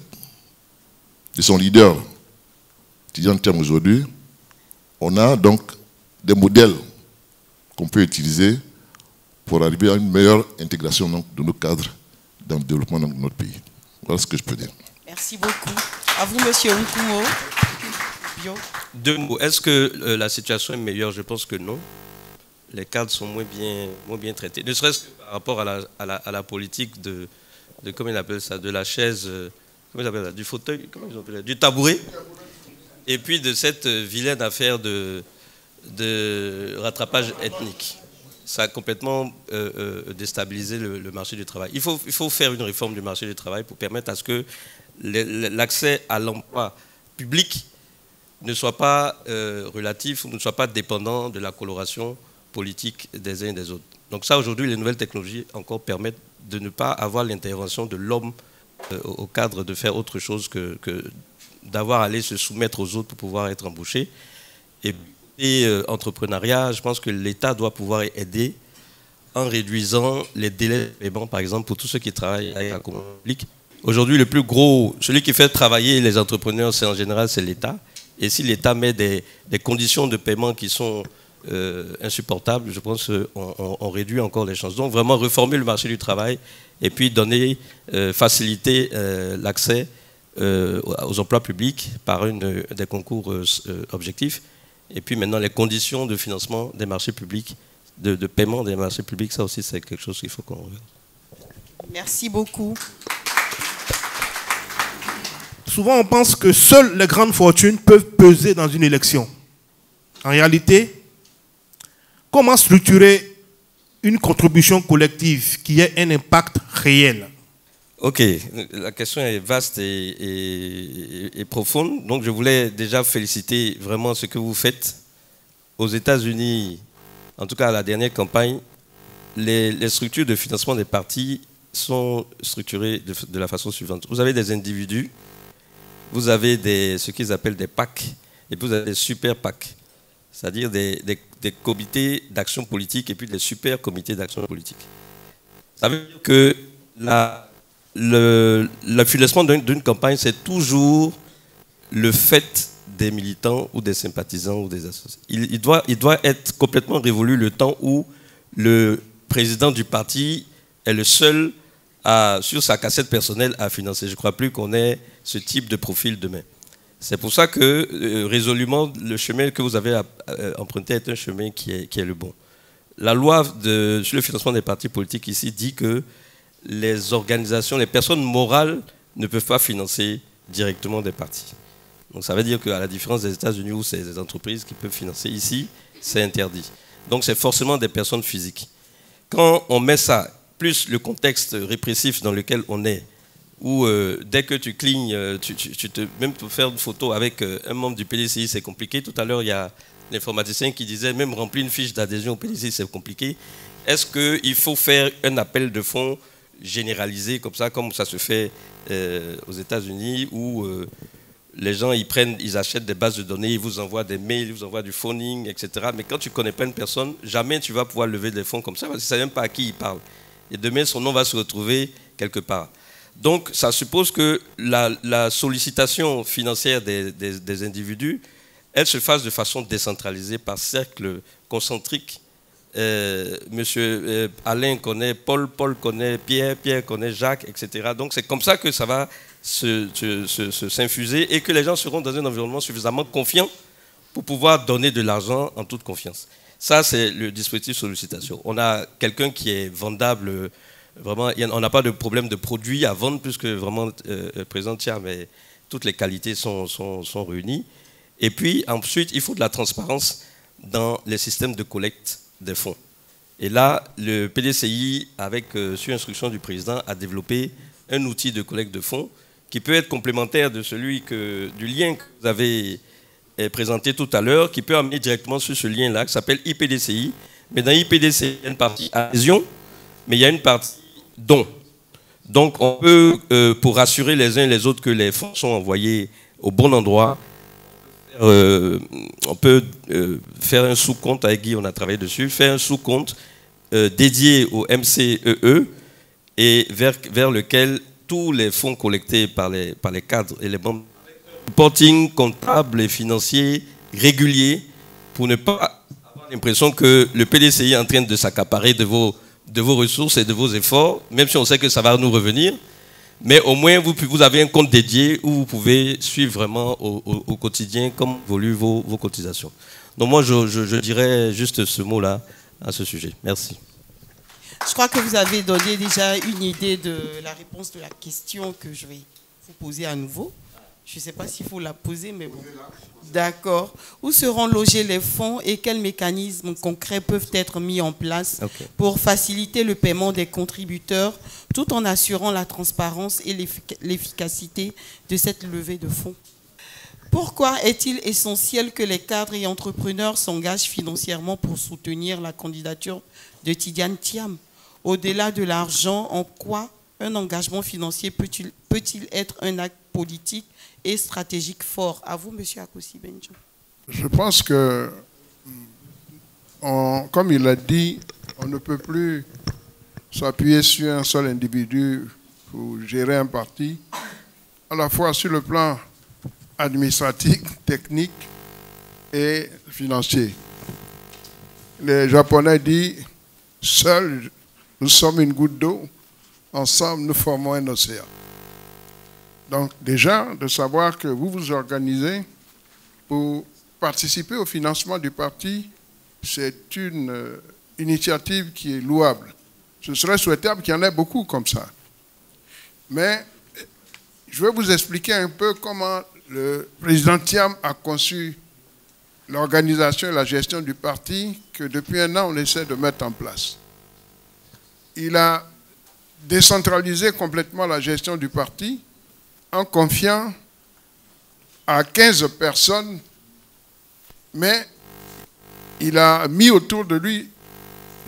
de son leader, étudiant en termes aujourd'hui, on a donc des modèles qu'on peut utiliser pour arriver à une meilleure intégration donc, de nos cadres dans le développement de notre pays. Voilà ce que je peux dire. Merci beaucoup. À vous, monsieur Nkumo. Deux mots. Est-ce que la situation est meilleure? Je pense que non. Les cadres sont moins bien traités. Ne serait-ce que par rapport à la politique de comment ils appellent ça, de la chaise, comment ils appellent ça, du fauteuil, comment ils appellent ça, du tabouret, et puis de cette vilaine affaire de rattrapage ethnique. Ça a complètement déstabilisé le marché du travail. Il faut faire une réforme du marché du travail pour permettre à ce que l'accès à l'emploi public ne soit pas relatif ou ne soit pas dépendant de la coloration politique des uns et des autres. Donc ça, aujourd'hui, les nouvelles technologies encore permettent de ne pas avoir l'intervention de l'homme au cadre de faire autre chose que d'avoir à aller se soumettre aux autres pour pouvoir être embauché. Et entrepreneuriat, je pense que l'État doit pouvoir aider en réduisant les délais de paiement, par exemple, pour tous ceux qui travaillent avec la commande publique. Aujourd'hui, le plus gros, celui qui fait travailler les entrepreneurs, c'est en général, c'est l'État. Et si l'État met des conditions de paiement qui sont insupportables, je pense qu'on réduit encore les chances. Donc vraiment réformer le marché du travail et puis faciliter l'accès aux emplois publics par des concours objectifs. Et puis maintenant les conditions de financement des marchés publics, de paiement des marchés publics, ça aussi c'est quelque chose qu'il faut qu'on regarde. Merci beaucoup. Souvent on pense que seules les grandes fortunes peuvent peser dans une élection. En réalité, comment structurer une contribution collective qui ait un impact réel? Ok, la question est vaste et profonde. Donc je voulais déjà féliciter vraiment ce que vous faites. Aux États-Unis, en tout cas à la dernière campagne, les structures de financement des partis sont structurées de la façon suivante. Vous avez des individus vous avez ce qu'ils appellent des PAC, et puis vous avez des super PAC, c'est-à-dire des comités d'action politique et puis des super comités d'action politique. Ça veut dire que le financement d'une campagne, c'est toujours le fait des militants ou des sympathisants ou des associés. Il doit être complètement révolu le temps où le président du parti est le seul sur sa cassette personnelle à financer. Je ne crois plus qu'on ait ce type de profil demain. C'est pour ça que, résolument, le chemin que vous avez emprunté est un chemin qui est le bon. La loi sur le financement des partis politiques ici dit que les organisations, les personnes morales ne peuvent pas financer directement des partis. Donc ça veut dire qu'à la différence des États-Unis où c'est des entreprises qui peuvent financer, ici, c'est interdit. Donc c'est forcément des personnes physiques. Quand on met ça, plus le contexte répressif dans lequel on est, où dès que tu clignes, même pour faire une photo avec un membre du PDCI, c'est compliqué. Tout à l'heure, il y a l'informaticien qui disait même remplir une fiche d'adhésion au PDCI, c'est compliqué. Est-ce qu'il faut faire un appel de fonds généralisé comme ça se fait aux États-Unis, où les gens ils achètent des bases de données, ils vous envoient des mails, ils vous envoient du phoning, etc. Mais quand tu ne connais pas une personne, jamais tu vas pouvoir lever des fonds comme ça, parce que tu ne sais même pas à qui il parle. Et demain, son nom va se retrouver quelque part. Donc, ça suppose que la sollicitation financière des individus, elle se fasse de façon décentralisée par cercle concentrique. Monsieur Alain connaît Paul, Paul connaît Pierre, Pierre connaît Jacques, etc. Donc, c'est comme ça que ça va s'infuser et que les gens seront dans un environnement suffisamment confiant pour pouvoir donner de l'argent en toute confiance. Ça, c'est le dispositif sollicitation. On a quelqu'un qui est vendable. Vraiment, on n'a pas de problème de produit à vendre puisque vraiment présent tiers, mais toutes les qualités sont réunies. Et puis ensuite, il faut de la transparence dans les systèmes de collecte des fonds. Et là, le PDCI, sur instruction du président, a développé un outil de collecte de fonds qui peut être complémentaire de du lien que vous avez présenté tout à l'heure, qui peut amener directement sur ce lien-là, qui s'appelle IPDCI. Mais dans IPDCI, il y a une partie adhésion, mais il y a une partie don. Donc, on peut, pour rassurer les uns et les autres que les fonds sont envoyés au bon endroit, on peut faire un sous-compte, avec Guy, on a travaillé dessus, faire un sous-compte dédié au MCEE et vers lequel tous les fonds collectés par les cadres et les membres, reporting comptable et financier régulier pour ne pas avoir l'impression que le PDCI est en train de s'accaparer de vos ressources et de vos efforts, même si on sait que ça va nous revenir. Mais au moins, vous avez un compte dédié où vous pouvez suivre vraiment au quotidien comme évoluent vos cotisations. Donc moi, je dirais juste ce mot-là à ce sujet. Merci. Je crois que vous avez donné déjà une idée de la réponse de la question que je vais vous poser à nouveau. Je ne sais pas s'il faut la poser, mais bon. D'accord. Où seront logés les fonds et quels mécanismes concrets peuvent être mis en place pour faciliter le paiement des contributeurs tout en assurant la transparence et l'efficacité de cette levée de fonds? Pourquoi est-il essentiel que les cadres et entrepreneurs s'engagent financièrement pour soutenir la candidature de Tidiane Thiam? Au-delà de l'argent, en quoi un engagement financier peut-il être un acte politique et stratégique fort? À vous, M. Akossi Benjo. Je pense que, comme il l'a dit, on ne peut plus s'appuyer sur un seul individu pour gérer un parti, à la fois sur le plan administratif, technique et financier. Les Japonais disent « Seuls, nous sommes une goutte d'eau, ensemble, nous formons un océan ». Donc déjà, de savoir que vous vous organisez pour participer au financement du parti, c'est une initiative qui est louable. Ce serait souhaitable qu'il y en ait beaucoup comme ça. Mais je vais vous expliquer un peu comment le président Thiam a conçu l'organisation et la gestion du parti que depuis un an, on essaie de mettre en place. Il a décentralisé complètement la gestion du parti en confiant à 15 personnes, mais il a mis autour de lui,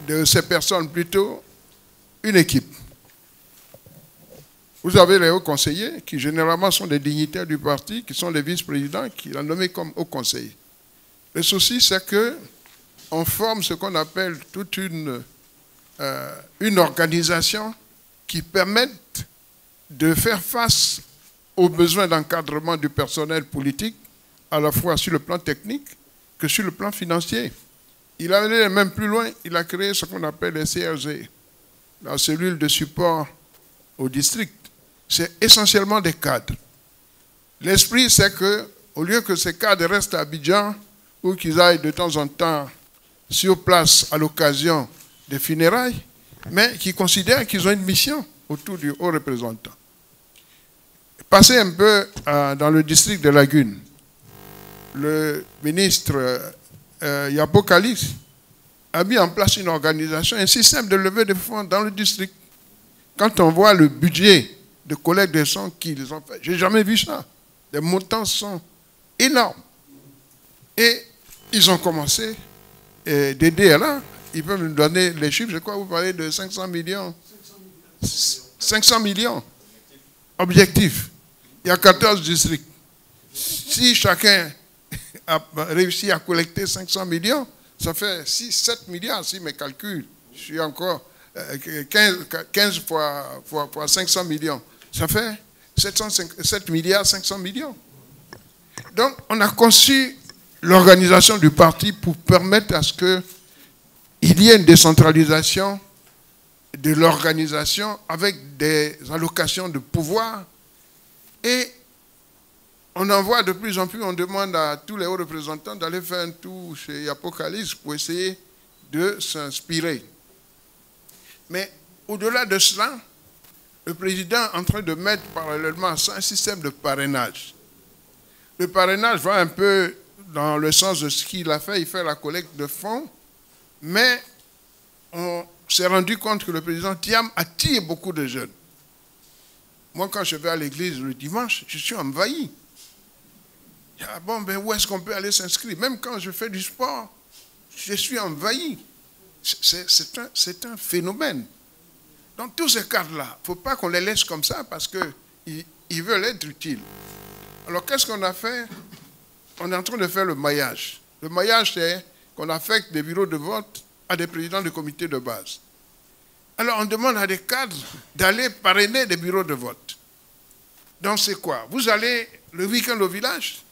de ces personnes plutôt, une équipe. Vous avez les hauts conseillers, qui généralement sont des dignitaires du parti, qui sont les vice-présidents, qui l'ont nommé comme hauts conseillers. Le souci, c'est qu'on forme ce qu'on appelle toute une organisation qui permette de faire face aux besoins d'encadrement du personnel politique, à la fois sur le plan technique que sur le plan financier. Il a allé même plus loin, il a créé ce qu'on appelle les CRG, la cellule de support au district. C'est essentiellement des cadres. L'esprit, c'est qu'au lieu que ces cadres restent à Abidjan ou qu'ils aillent de temps en temps sur place à l'occasion des funérailles, mais qu'ils considèrent qu'ils ont une mission autour du haut représentant. Passez un peu dans le district de Lagune. Le ministre Yapo Kalis a mis en place une organisation, un système de levée de fonds dans le district. Quand on voit le budget de collecte de fonds qu'ils ont fait, je n'ai jamais vu ça. Les montants sont énormes. Et ils ont commencé d'aider là. Ils peuvent nous donner les chiffres. Je crois que vous parlez de 500 millions. 500 millions. Objectif. Il y a 14 districts. Si chacun a réussi à collecter 500 millions, ça fait 7 milliards, si mes calculs, je suis encore 15 fois 500 millions. Ça fait 7 milliards 500 millions. Donc, on a conçu l'organisation du parti pour permettre à ce qu'il y ait une décentralisation de l'organisation avec des allocations de pouvoir. Et on en voit de plus en plus, on demande à tous les hauts représentants d'aller faire un tour chez Apocalypse pour essayer de s'inspirer. Mais au-delà de cela, le président est en train de mettre parallèlement à ça un système de parrainage. Le parrainage va un peu dans le sens de ce qu'il a fait. Il fait la collecte de fonds, mais on s'est rendu compte que le président Thiam attire beaucoup de jeunes. Moi, quand je vais à l'église le dimanche, je suis envahi. Ah bon, ben où est-ce qu'on peut aller s'inscrire? Même quand je fais du sport, je suis envahi. C'est un phénomène. Donc tous ces cadres-là, il ne faut pas qu'on les laisse comme ça parce qu'ils veulent être utiles. Alors qu'est-ce qu'on a fait? On est en train de faire le maillage. Le maillage, c'est qu'on affecte des bureaux de vote à des présidents de comité de base. Alors on demande à des cadres d'aller parrainer des bureaux de vote. Donc c'est quoi? Vous allez le week-end au village,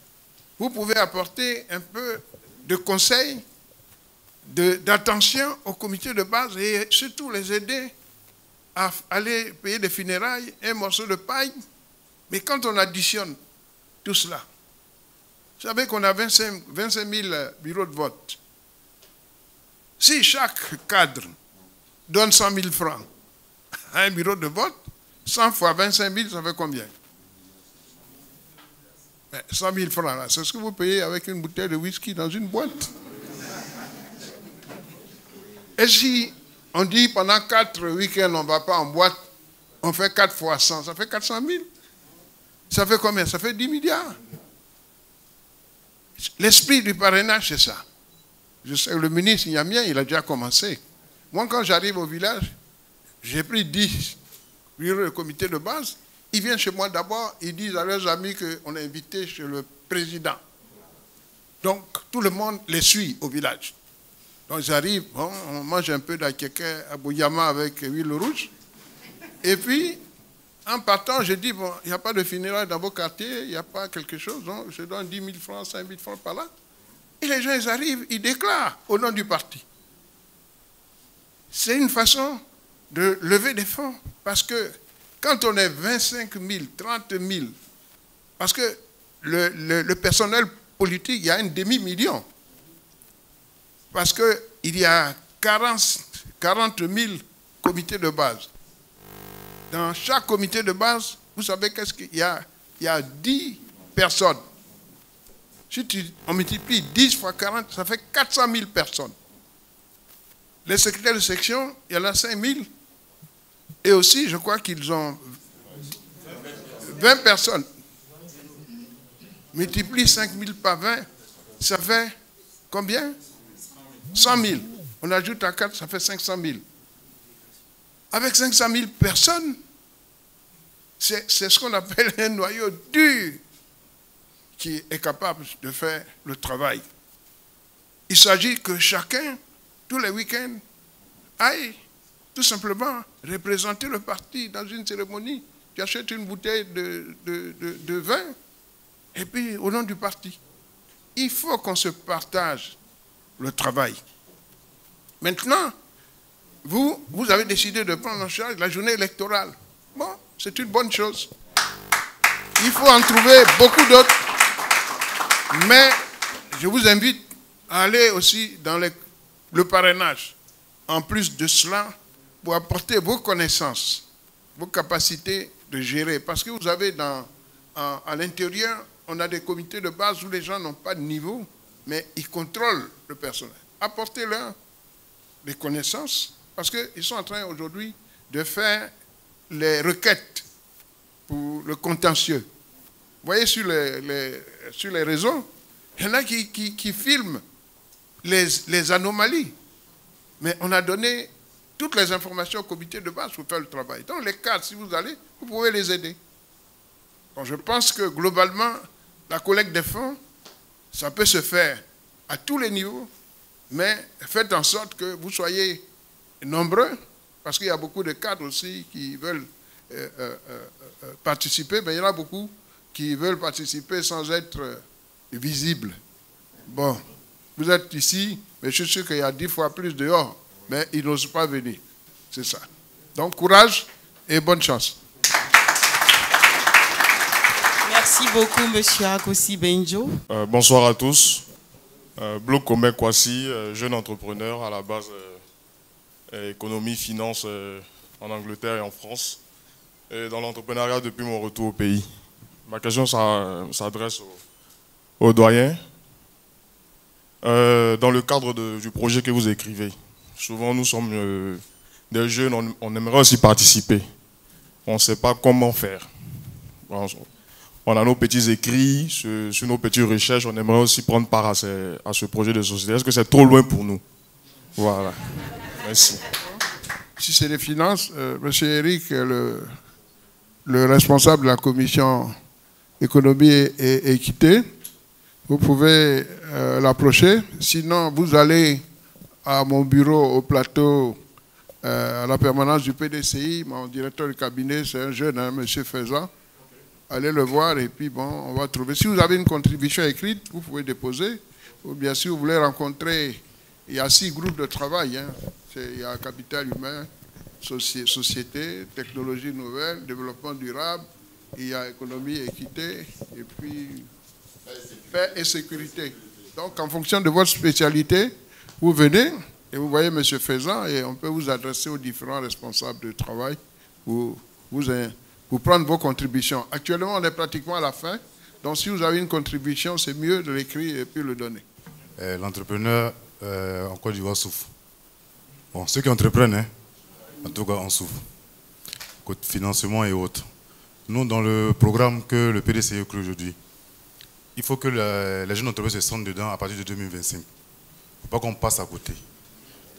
vous pouvez apporter un peu de conseils, d'attention au comité de base et surtout les aider à aller payer des funérailles, un morceau de paille. Mais quand on additionne tout cela, vous savez qu'on a 25 000 bureaux de vote. Si chaque cadre donne 100 000 francs à un bureau de vote, 100 fois 25 000, ça fait combien? 100 000 francs, c'est ce que vous payez avec une bouteille de whisky dans une boîte. Et si on dit pendant 4 week-ends, on ne va pas en boîte, on fait 4 fois 100, ça fait 400 000. Ça fait combien? Ça fait 10 milliards. L'esprit du parrainage, c'est ça. Je sais que le ministre Ignamien, il a déjà commencé. Moi, quand j'arrive au village, j'ai pris 10 bureaux de comité de base. Ils viennent chez moi d'abord, ils disent à leurs amis qu'on est invité chez le président. Donc, tout le monde les suit au village. Donc, j'arrive, bon, on mange un peu d'akeke à Bouyama avec huile rouge. Et puis, en partant, je dis, bon, il n'y a pas de funérailles dans vos quartiers, il n'y a pas quelque chose, donc je donne 10 000 francs, 5 000 francs par là. Et les gens, ils arrivent, ils déclarent au nom du parti. C'est une façon de lever des fonds. Parce que quand on est 25 000, 30 000, parce que le personnel politique, il y a un demi-million. Parce qu'il y a 40 000 comités de base. Dans chaque comité de base, vous savez qu'est-ce qu'il y a? Il y a 10 personnes. Si on multiplie 10 fois 40, ça fait 400 000 personnes. Les secrétaires de section, il y en a 5 000. Et aussi, je crois qu'ils ont 20 personnes. Multiplie 5 000 par 20, ça fait combien? 100 000. On ajoute à 4, ça fait 500 000. Avec 500 000 personnes, C'est ce qu'on appelle un noyau dur qui est capable de faire le travail. Il s'agit que chacun, tous les week-ends, aille tout simplement représenter le parti dans une cérémonie. Tu achètes une bouteille de vin, et puis au nom du parti. Il faut qu'on se partage le travail. Maintenant, vous avez décidé de prendre en charge la journée électorale. Bon, c'est une bonne chose. Il faut en trouver beaucoup d'autres. Mais je vous invite à aller aussi dans le parrainage. En plus de cela, pour apporter vos connaissances, vos capacités de gérer. Parce que vous avez à l'intérieur, on a des comités de base où les gens n'ont pas de niveau, mais ils contrôlent le personnel. Apportez-leur des connaissances, parce qu'ils sont en train aujourd'hui de faire les requêtes pour le contentieux. Vous voyez sur les réseaux, il y en a qui filment les anomalies. Mais on a donné toutes les informations au comité de base pour faire le travail. Donc les cadres, si vous allez, vous pouvez les aider. Donc je pense que globalement, la collecte des fonds, ça peut se faire à tous les niveaux, mais faites en sorte que vous soyez nombreux, parce qu'il y a beaucoup de cadres aussi qui veulent participer, mais il y en a beaucoup qui veulent participer sans être visibles. Bon, vous êtes ici, mais je suis sûr qu'il y a 10 fois plus dehors, mais ils n'osent pas venir. C'est ça. Donc, courage et bonne chance. Merci beaucoup, M. Akossi Benjo. Bonsoir à tous. Bloc Comé Kwasi, jeune entrepreneur à la base économie, finance en Angleterre et en France, et dans l'entrepreneuriat depuis mon retour au pays. Ma question s'adresse aux doyens. Dans le cadre du projet que vous écrivez, souvent nous sommes des jeunes, on aimerait aussi participer. On ne sait pas comment faire. On a nos petits écrits, sur nos petites recherches, on aimerait aussi prendre part à ce projet de société. Est-ce que c'est trop loin pour nous? Voilà. Merci. Si c'est les finances, M. Eric est le responsable de la commission économie et équité. Vous pouvez l'approcher. Sinon, vous allez à mon bureau au plateau, à la permanence du PDCI. Mon directeur du cabinet, c'est un jeune, hein, M. Feza. Allez le voir et puis bon, on va trouver. Si vous avez une contribution écrite, vous pouvez déposer. Ou bien si vous voulez rencontrer, il y a 6 groupes de travail. Hein. Il y a capital humain, société, technologie nouvelle, développement durable, il y a économie et équité, et puis paix et sécurité. Donc en fonction de votre spécialité, vous venez et vous voyez M. Fezan et on peut vous adresser aux différents responsables de travail pour prendre vos contributions. Actuellement, on est pratiquement à la fin. Donc, si vous avez une contribution, c'est mieux de l'écrire et puis le donner. L'entrepreneur en Côte d'Ivoire souffre. Bon, ceux qui entreprennent, hein, en tout cas, on souffre. Côté financement et autres. Nous, dans le programme que le PDCI crée aujourd'hui, il faut que les jeunes entrepreneurs se sentent dedans à partir de 2025. Il ne faut pas qu'on passe à côté.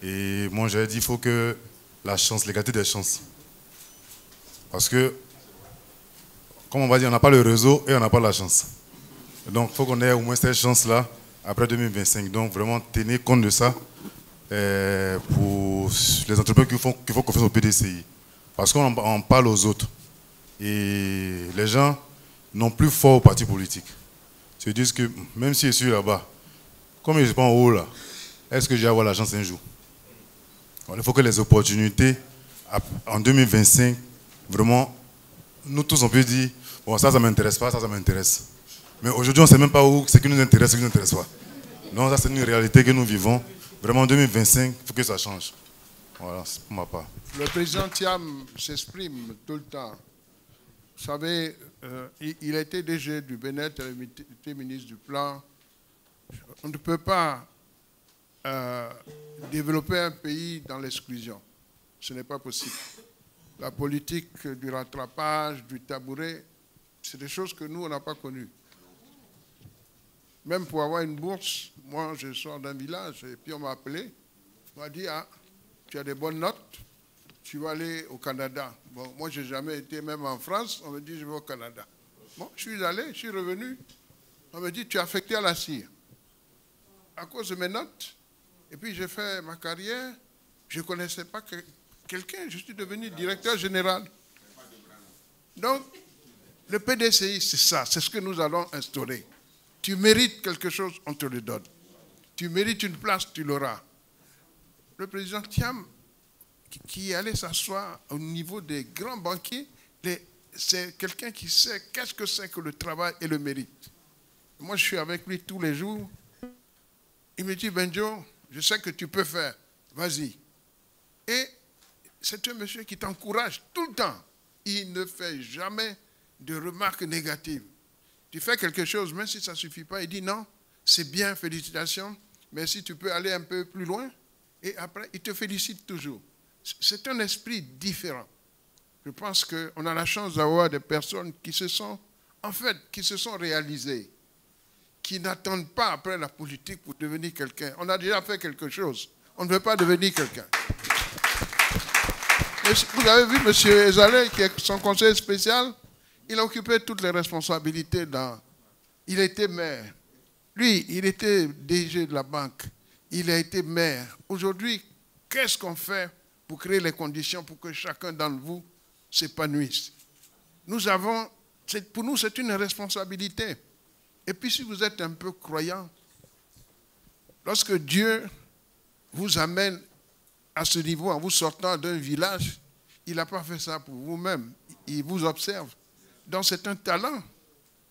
Et moi, j'avais dit qu'il faut que la chance, l'égalité des chances. Parce que, comme on va dire, on n'a pas le réseau et on n'a pas la chance. Donc, il faut qu'on ait au moins cette chance-là après 2025. Donc, vraiment, tenir compte de ça pour les entrepreneurs qui font confiance au PDCI. Parce qu'on parle aux autres. Et les gens n'ont plus foi aux partis politiques. Ils se disent que même si je suis là-bas, comme je ne suis pas en haut là, est-ce que je vais avoir la chance un jour? Il faut que les opportunités, en 2025, vraiment, nous tous on peut dire, bon ça ne m'intéresse pas, ça m'intéresse. Mais aujourd'hui on ne sait même pas où ce qui nous intéresse, ce qui ne nous intéresse pas. Donc ça c'est une réalité que nous vivons. Vraiment en 2025, il faut que ça change. Voilà, c'est pour ma part. Le président Thiam s'exprime tout le temps. Vous savez, il a été DG du Bénet, il était ministre du Plan. On ne peut pas développer un pays dans l'exclusion. Ce n'est pas possible. La politique du rattrapage, du tabouret, c'est des choses que nous, on n'a pas connues. Même pour avoir une bourse, moi, je sors d'un village et puis on m'a appelé. On m'a dit, ah, tu as des bonnes notes, tu vas aller au Canada. Bon, moi, je n'ai jamais été, même en France, on me dit, je vais au Canada. Bon, je suis allé, je suis revenu. On me dit, tu es affecté à la CIR. À cause de mes notes. Et puis, j'ai fait ma carrière. Je ne connaissais pas quelqu'un. Je suis devenu directeur général. Donc, le PDCI, c'est ça. C'est ce que nous allons instaurer. Tu mérites quelque chose, on te le donne. Tu mérites une place, tu l'auras. Le président Thiam, qui allait s'asseoir au niveau des grands banquiers, c'est quelqu'un qui sait qu'est-ce que c'est que le travail et le mérite. Moi, je suis avec lui tous les jours. Il me dit, Benjo, je sais que tu peux faire, vas-y. Et c'est un monsieur qui t'encourage tout le temps. Il ne fait jamais de remarques négatives. Tu fais quelque chose, même si ça ne suffit pas, il dit non, c'est bien, félicitations, mais si tu peux aller un peu plus loin, et après, il te félicite toujours. C'est un esprit différent. Je pense qu'on a la chance d'avoir des personnes qui se sont, en fait, qui se sont réalisées, qui n'attendent pas après la politique pour devenir quelqu'un. On a déjà fait quelque chose. On ne veut pas devenir quelqu'un. Vous avez vu M. Ezaleh, qui est son conseiller spécial, il a occupé toutes les responsabilités. Il a été maire. Lui, il était DG de la banque. Il a été maire. Aujourd'hui, qu'est-ce qu'on fait pour créer les conditions pour que chacun d'entre vous s'épanouisse? Pour nous, c'est une responsabilité. Et puis, si vous êtes un peu croyant, lorsque Dieu vous amène à ce niveau en vous sortant d'un village, il n'a pas fait ça pour vous-même. Il vous observe. Donc, c'est un talent.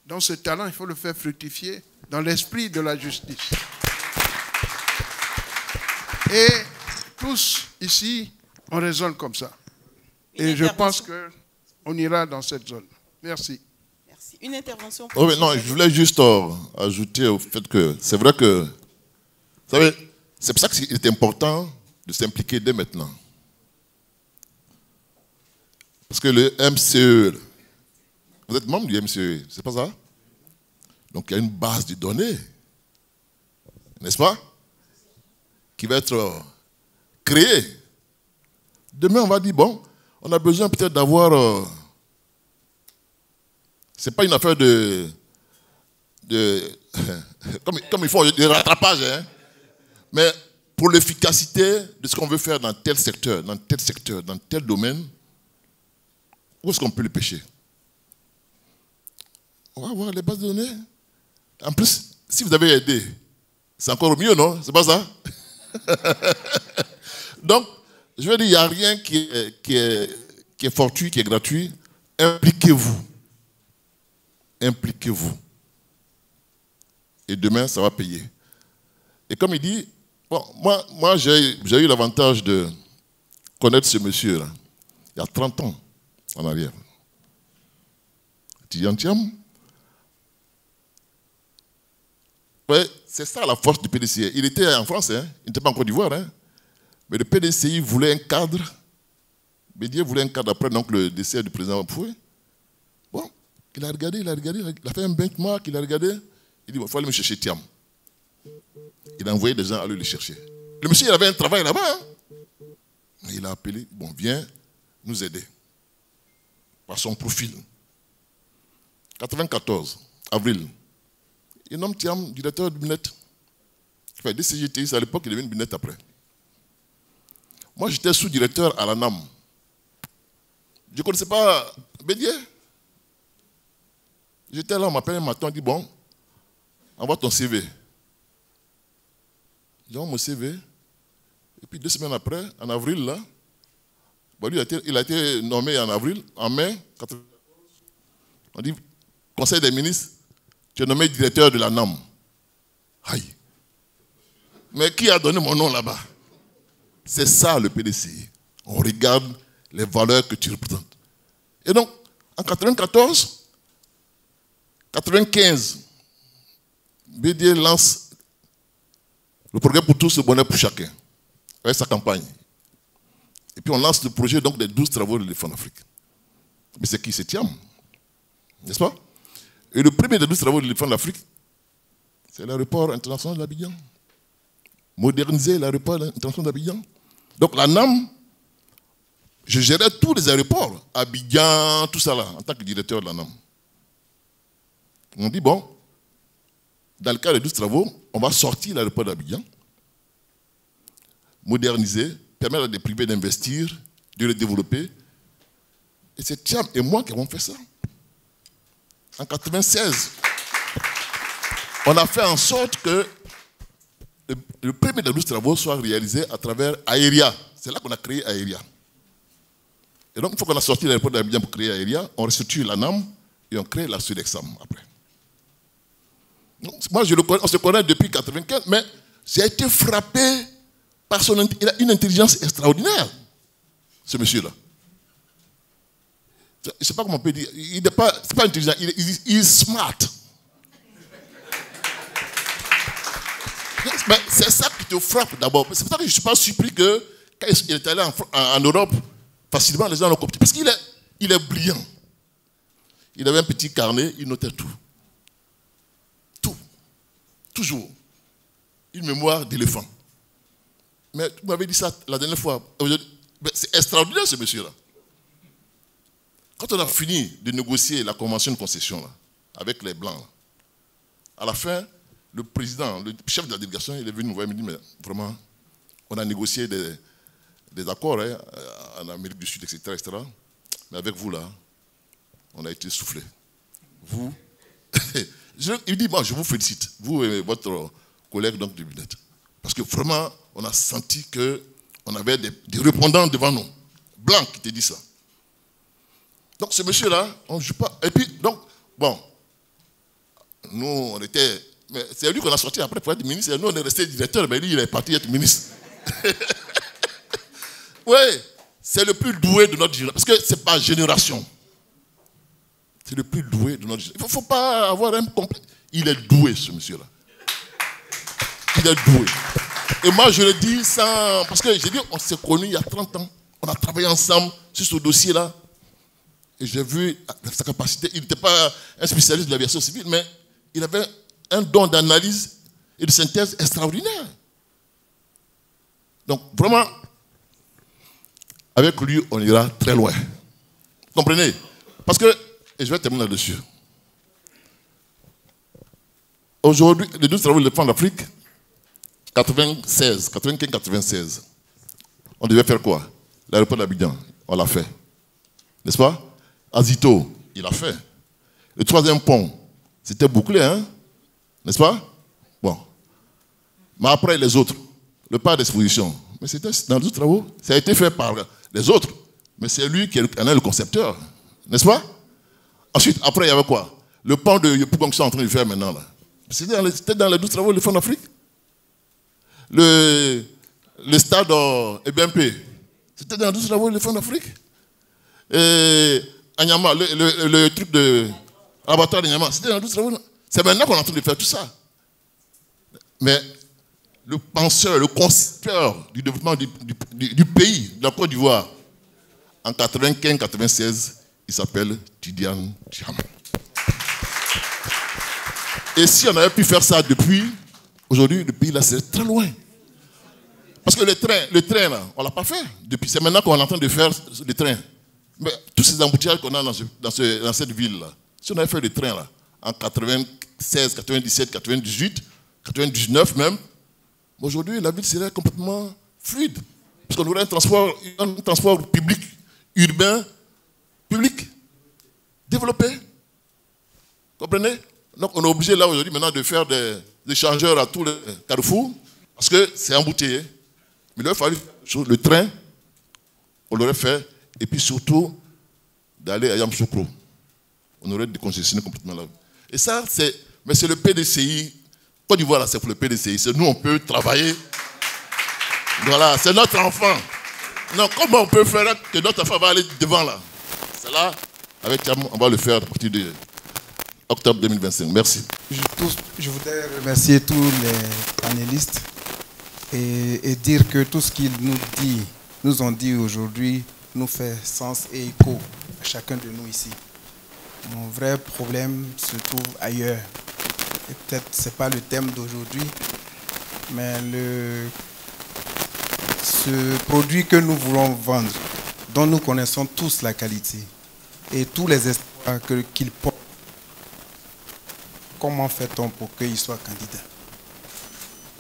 Dans ce talent, il faut le faire fructifier dans l'esprit de la justice. Et tous ici, on raisonne comme ça. Et je pense qu'on ira dans cette zone. Merci. Merci. Une intervention. Oh, non, je voulais juste ajouter au fait que c'est vrai que, vous savez, c'est pour ça qu'il est important de s'impliquer dès maintenant. Parce que le MCE, vous êtes membre du MCE, c'est pas ça? Donc il y a une base de données, n'est-ce pas? Qui va être créée. Demain, on va dire, bon, on a besoin peut-être d'avoir... c'est pas une affaire de comme ils font des rattrapages, hein? Mais pour l'efficacité de ce qu'on veut faire dans tel secteur, dans tel domaine, où est-ce qu'on peut le pêcher? On va avoir les bases de données. En plus, si vous avez aidé, c'est encore mieux, non? C'est pas ça? Donc, je veux dire, il n'y a rien qui est fortuit, qui est gratuit. Impliquez-vous. Impliquez-vous. Et demain, ça va payer. Et comme il dit, bon, moi j'ai eu l'avantage de connaître ce monsieur-là, il y a 30 ans en arrière. Tidjane Thiam. Ouais, c'est ça la force du PDCI. Il était en France, hein, il n'était pas en Côte d'Ivoire. Hein. Mais le PDCI voulait un cadre. Bédier voulait un cadre après donc, le décès du président Mapoué. Bon, il a regardé, il a fait un benchmark, il a regardé. Il dit, il faut aller me chercher Thiam. Il a envoyé des gens à aller le chercher. Le monsieur, il avait un travail là-bas. Hein. Il a appelé, bon, viens nous aider. Par son profil. 94, avril. Il nomme Thiam directeur du BINET. Enfin, DCGTI, à l'époque, il devient BINET après. Moi, j'étais sous-directeur à la NAM. Je ne connaissais pas Bédier. J'étais là, on m'appelle un matin, on dit, bon, envoie ton CV. J'envoie mon CV. Et puis 2 semaines après, en avril, là, bon, lui, il a été nommé en avril, en mai 94. On dit, Conseil des ministres, tu es nommé directeur de la NAM. Aïe. Mais qui a donné mon nom là-bas? C'est ça le PDCI. On regarde les valeurs que tu représentes. Et donc, en 94, 95, Bédier lance le programme pour tous, le bonheur pour chacun, avec sa campagne. Et puis on lance le projet donc, des 12 travaux de l'éléphant d'Afrique. Mais c'est qui? C'est Thiam, n'est-ce pas? Et le premier des 12 travaux de l'éléphant d'Afrique, c'est l'aéroport international d'Abidjan. Moderniser l'aéroport international d'Abidjan. Donc la NAM je gérais tous les aéroports, Abidjan, tout ça là, en tant que directeur de la NAM. On dit, bon, dans le cadre de 12 travaux, on va sortir l'aéroport d'Abidjan, moderniser, permettre à des privés d'investir, de le développer. Et c'est Thiam et moi qui avons fait ça. En 1996, on a fait en sorte que le premier des 12 travaux soit réalisé à travers Aéria. C'est là qu'on a créé Aéria. Et donc, une fois qu'on a sorti l'aéroport d'Abidjan pour créer Aéria, on restructure la NAM et on crée la Sudexam après. Donc, moi, on se connaît depuis 1995, mais j'ai été frappé par il a une intelligence extraordinaire, ce monsieur-là. Je ne sais pas comment on peut dire. Il n'est pas intelligent, il est smart. Mais c'est ça qui te frappe d'abord. C'est pour ça que je ne suis pas surpris que quand il est allé en Europe, facilement les gens l'ont compris. Parce qu'il est brillant. Il avait un petit carnet, il notait tout. Tout. Toujours. Une mémoire d'éléphant. Mais vous m'avez dit ça la dernière fois. C'est extraordinaire ce monsieur-là. Quand on a fini de négocier la convention de concession là, avec les Blancs, là, à la fin, le président, le chef de la délégation, il est venu nous voir et me dit, mais vraiment, on a négocié des accords hein, en Amérique du Sud, etc., etc. Mais avec vous, là, on a été soufflé. Vous, il dit, bon, je vous félicite, vous et votre collègue donc, du BNET. Parce que vraiment, on a senti qu'on avait des répondants devant nous. Blanc qui te dit ça. Donc ce monsieur-là, on ne joue pas. Et puis, donc, bon, nous, on était... Mais c'est lui qu'on a sorti après pour être ministre. Nous, on est resté directeur, mais lui, il est parti être ministre. Oui, c'est le plus doué de notre génération. Parce que ce n'est pas génération. C'est le plus doué de notre génération. Il ne faut pas avoir un complexe. Il est doué, ce monsieur-là. Il est doué. Et moi, je le dis sans... Parce que j'ai dit, on s'est connus il y a 30 ans. On a travaillé ensemble sur ce dossier-là. Et j'ai vu sa capacité. Il n'était pas un spécialiste de l'aviation civile, mais il avait un don d'analyse et de synthèse extraordinaire. Donc, vraiment, avec lui, on ira très loin. Vous comprenez? Parce que, et je vais terminer là-dessus. Aujourd'hui, les 12 travaux de l'État d'Afrique, 95-96. On devait faire quoi? L'aéroport d'Abidjan, on l'a fait. N'est-ce pas? Azito, il a fait. Le troisième pont, c'était bouclé, hein? N'est-ce pas? Bon. Mais après, les autres, le parc d'exposition, mais c'était dans d'autres travaux, ça a été fait par les autres. Mais c'est lui qui en est le concepteur. N'est-ce pas? Ensuite, après, il y avait quoi? Le pont de Yopougon qu'ils sont en train de faire maintenant, là. C'était dans les 12 travaux du Fonds d'Afrique. Le stade EBMP, c'était dans les 12 travaux du Fonds d'Afrique. Et Anyama, le truc de l'abattoir de Nyama, c'était dans 12 travaux. C'est maintenant qu'on est en train de faire tout ça. Mais le penseur, le concepteur du développement du pays, de la Côte d'Ivoire, en 95-96, il s'appelle Tidiane Thiam. Et si on avait pu faire ça depuis, aujourd'hui, le pays là serait très loin. Parce que le train là, on ne l'a pas fait. Depuis, c'est maintenant qu'on est en train de faire le train. Mais tous ces embouteillages qu'on a dans cette ville-là, si on avait fait le train là, en 96, 97, 98, 99 même, aujourd'hui la ville serait complètement fluide. Parce qu'on aurait un transport public, urbain, public, développé. Vous comprenez? Donc on est obligé là aujourd'hui maintenant de faire des échangeurs à tous les carrefours, parce que c'est embouteillé. Mais il aurait fallu le train, on l'aurait fait. Et puis surtout, d'aller à Yamoussoukro. On aurait décongestionné complètement là. Et ça, c'est le PDCI. Côte d'Ivoire, c'est pour le PDCI. C'est nous, on peut travailler. Voilà, c'est notre enfant. Non, comment on peut faire que notre enfant va aller devant là? C'est là, avec Thiam, on va le faire à partir de octobre 2025. Merci. Je voudrais remercier tous les panélistes et dire que tout ce qu'ils nous ont dit aujourd'hui, nous fait sens et écho à chacun de nous ici. Mon vrai problème se trouve ailleurs. Et peut-être ce n'est pas le thème d'aujourd'hui, mais ce produit que nous voulons vendre, dont nous connaissons tous la qualité et tous les espoirs qu'il porte. Comment fait-on pour qu'il soit candidat?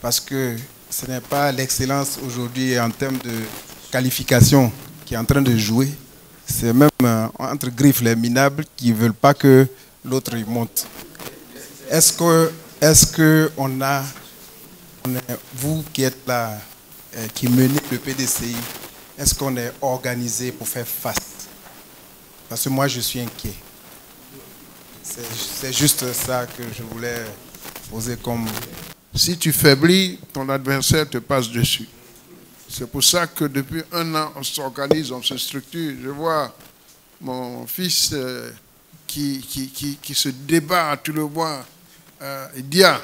Parce que ce n'est pas l'excellence aujourd'hui en termes de qualification qui est en train de jouer. C'est même entre griffes les minables qui ne veulent pas que l'autre y monte. Est-ce que vous qui êtes là, qui menez le PDCI, est-ce qu'on est organisé pour faire face? Parce que moi, je suis inquiet. C'est juste ça que je voulais poser comme... Si tu faiblis, ton adversaire te passe dessus. C'est pour ça que depuis 1 an, on s'organise, on se structure. Je vois mon fils qui se débat, tu le vois, Dia.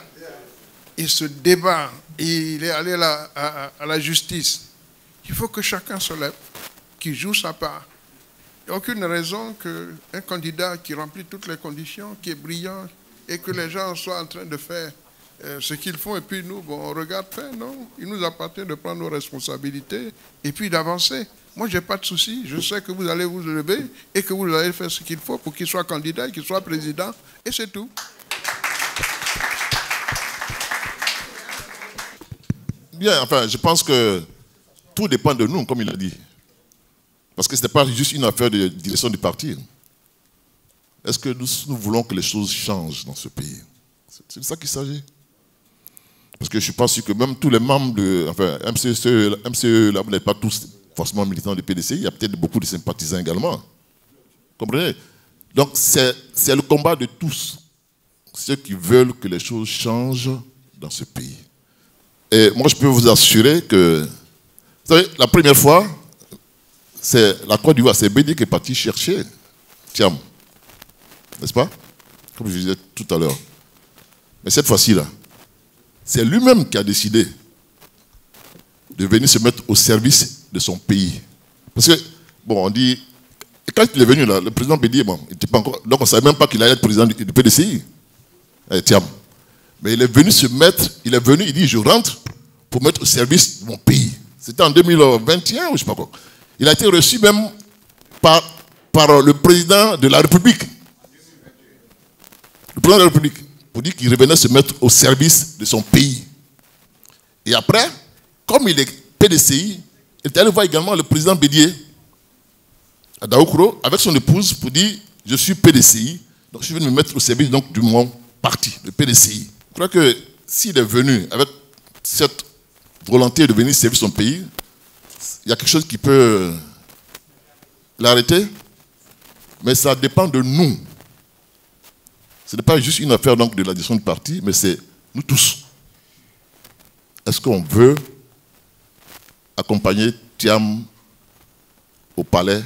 Il se débat, il est allé à la justice. Il faut que chacun se lève, qu'il joue sa part. Il n'y a aucune raison qu'un candidat qui remplit toutes les conditions, qui est brillant, et que les gens soient en train de faire ce qu'ils font, et puis nous, bon, on regarde faire, non. Il nous appartient de prendre nos responsabilités et puis d'avancer. Moi, je n'ai pas de souci. Je sais que vous allez vous lever et que vous allez faire ce qu'il faut pour qu'il soit candidat, qu'il soit président, et c'est tout. Bien, enfin, je pense que tout dépend de nous, comme il a dit. Parce que ce n'est pas juste une affaire de direction du parti. Est-ce que nous voulons que les choses changent dans ce pays? C'est de ça qu'il s'agit. Parce que je ne suis pas sûr que même tous les membres de MCE, là, vous n'êtes pas tous forcément militants du PDCI, il y a peut-être beaucoup de sympathisants également. Comprenez? Donc c'est le combat de tous, ceux qui veulent que les choses changent dans ce pays. Et moi, je peux vous assurer que, vous savez, la première fois, c'est la Côte d'Ivoire, c'est Bédi qui est parti chercher Thiam. N'est-ce pas? Comme je disais tout à l'heure. Mais cette fois-ci-là, c'est lui-même qui a décidé de venir se mettre au service de son pays. Parce que, bon, on dit, quand il est venu là, le président Bédi, bon, il n'était pas encore, donc on ne savait même pas qu'il allait être président du PDCI, Thiam. Mais il est venu se mettre, il dit, je rentre pour mettre au service de mon pays. C'était en 2021 ou je ne sais pas quoi. Il a été reçu même par le président de la République. Le président de la République, pour dire qu'il revenait se mettre au service de son pays. Et après, comme il est PDCI, il est allé voir également le président Bédié à Daoukro avec son épouse pour dire je suis PDCI, donc je suis venu me mettre au service donc, de mon parti, le PDCI. Je crois que s'il est venu avec cette volonté de venir servir son pays, il y a quelque chose qui peut l'arrêter, mais ça dépend de nous. Ce n'est pas juste une affaire donc, de la direction du parti, mais c'est nous tous. Est-ce qu'on veut accompagner Thiam au palais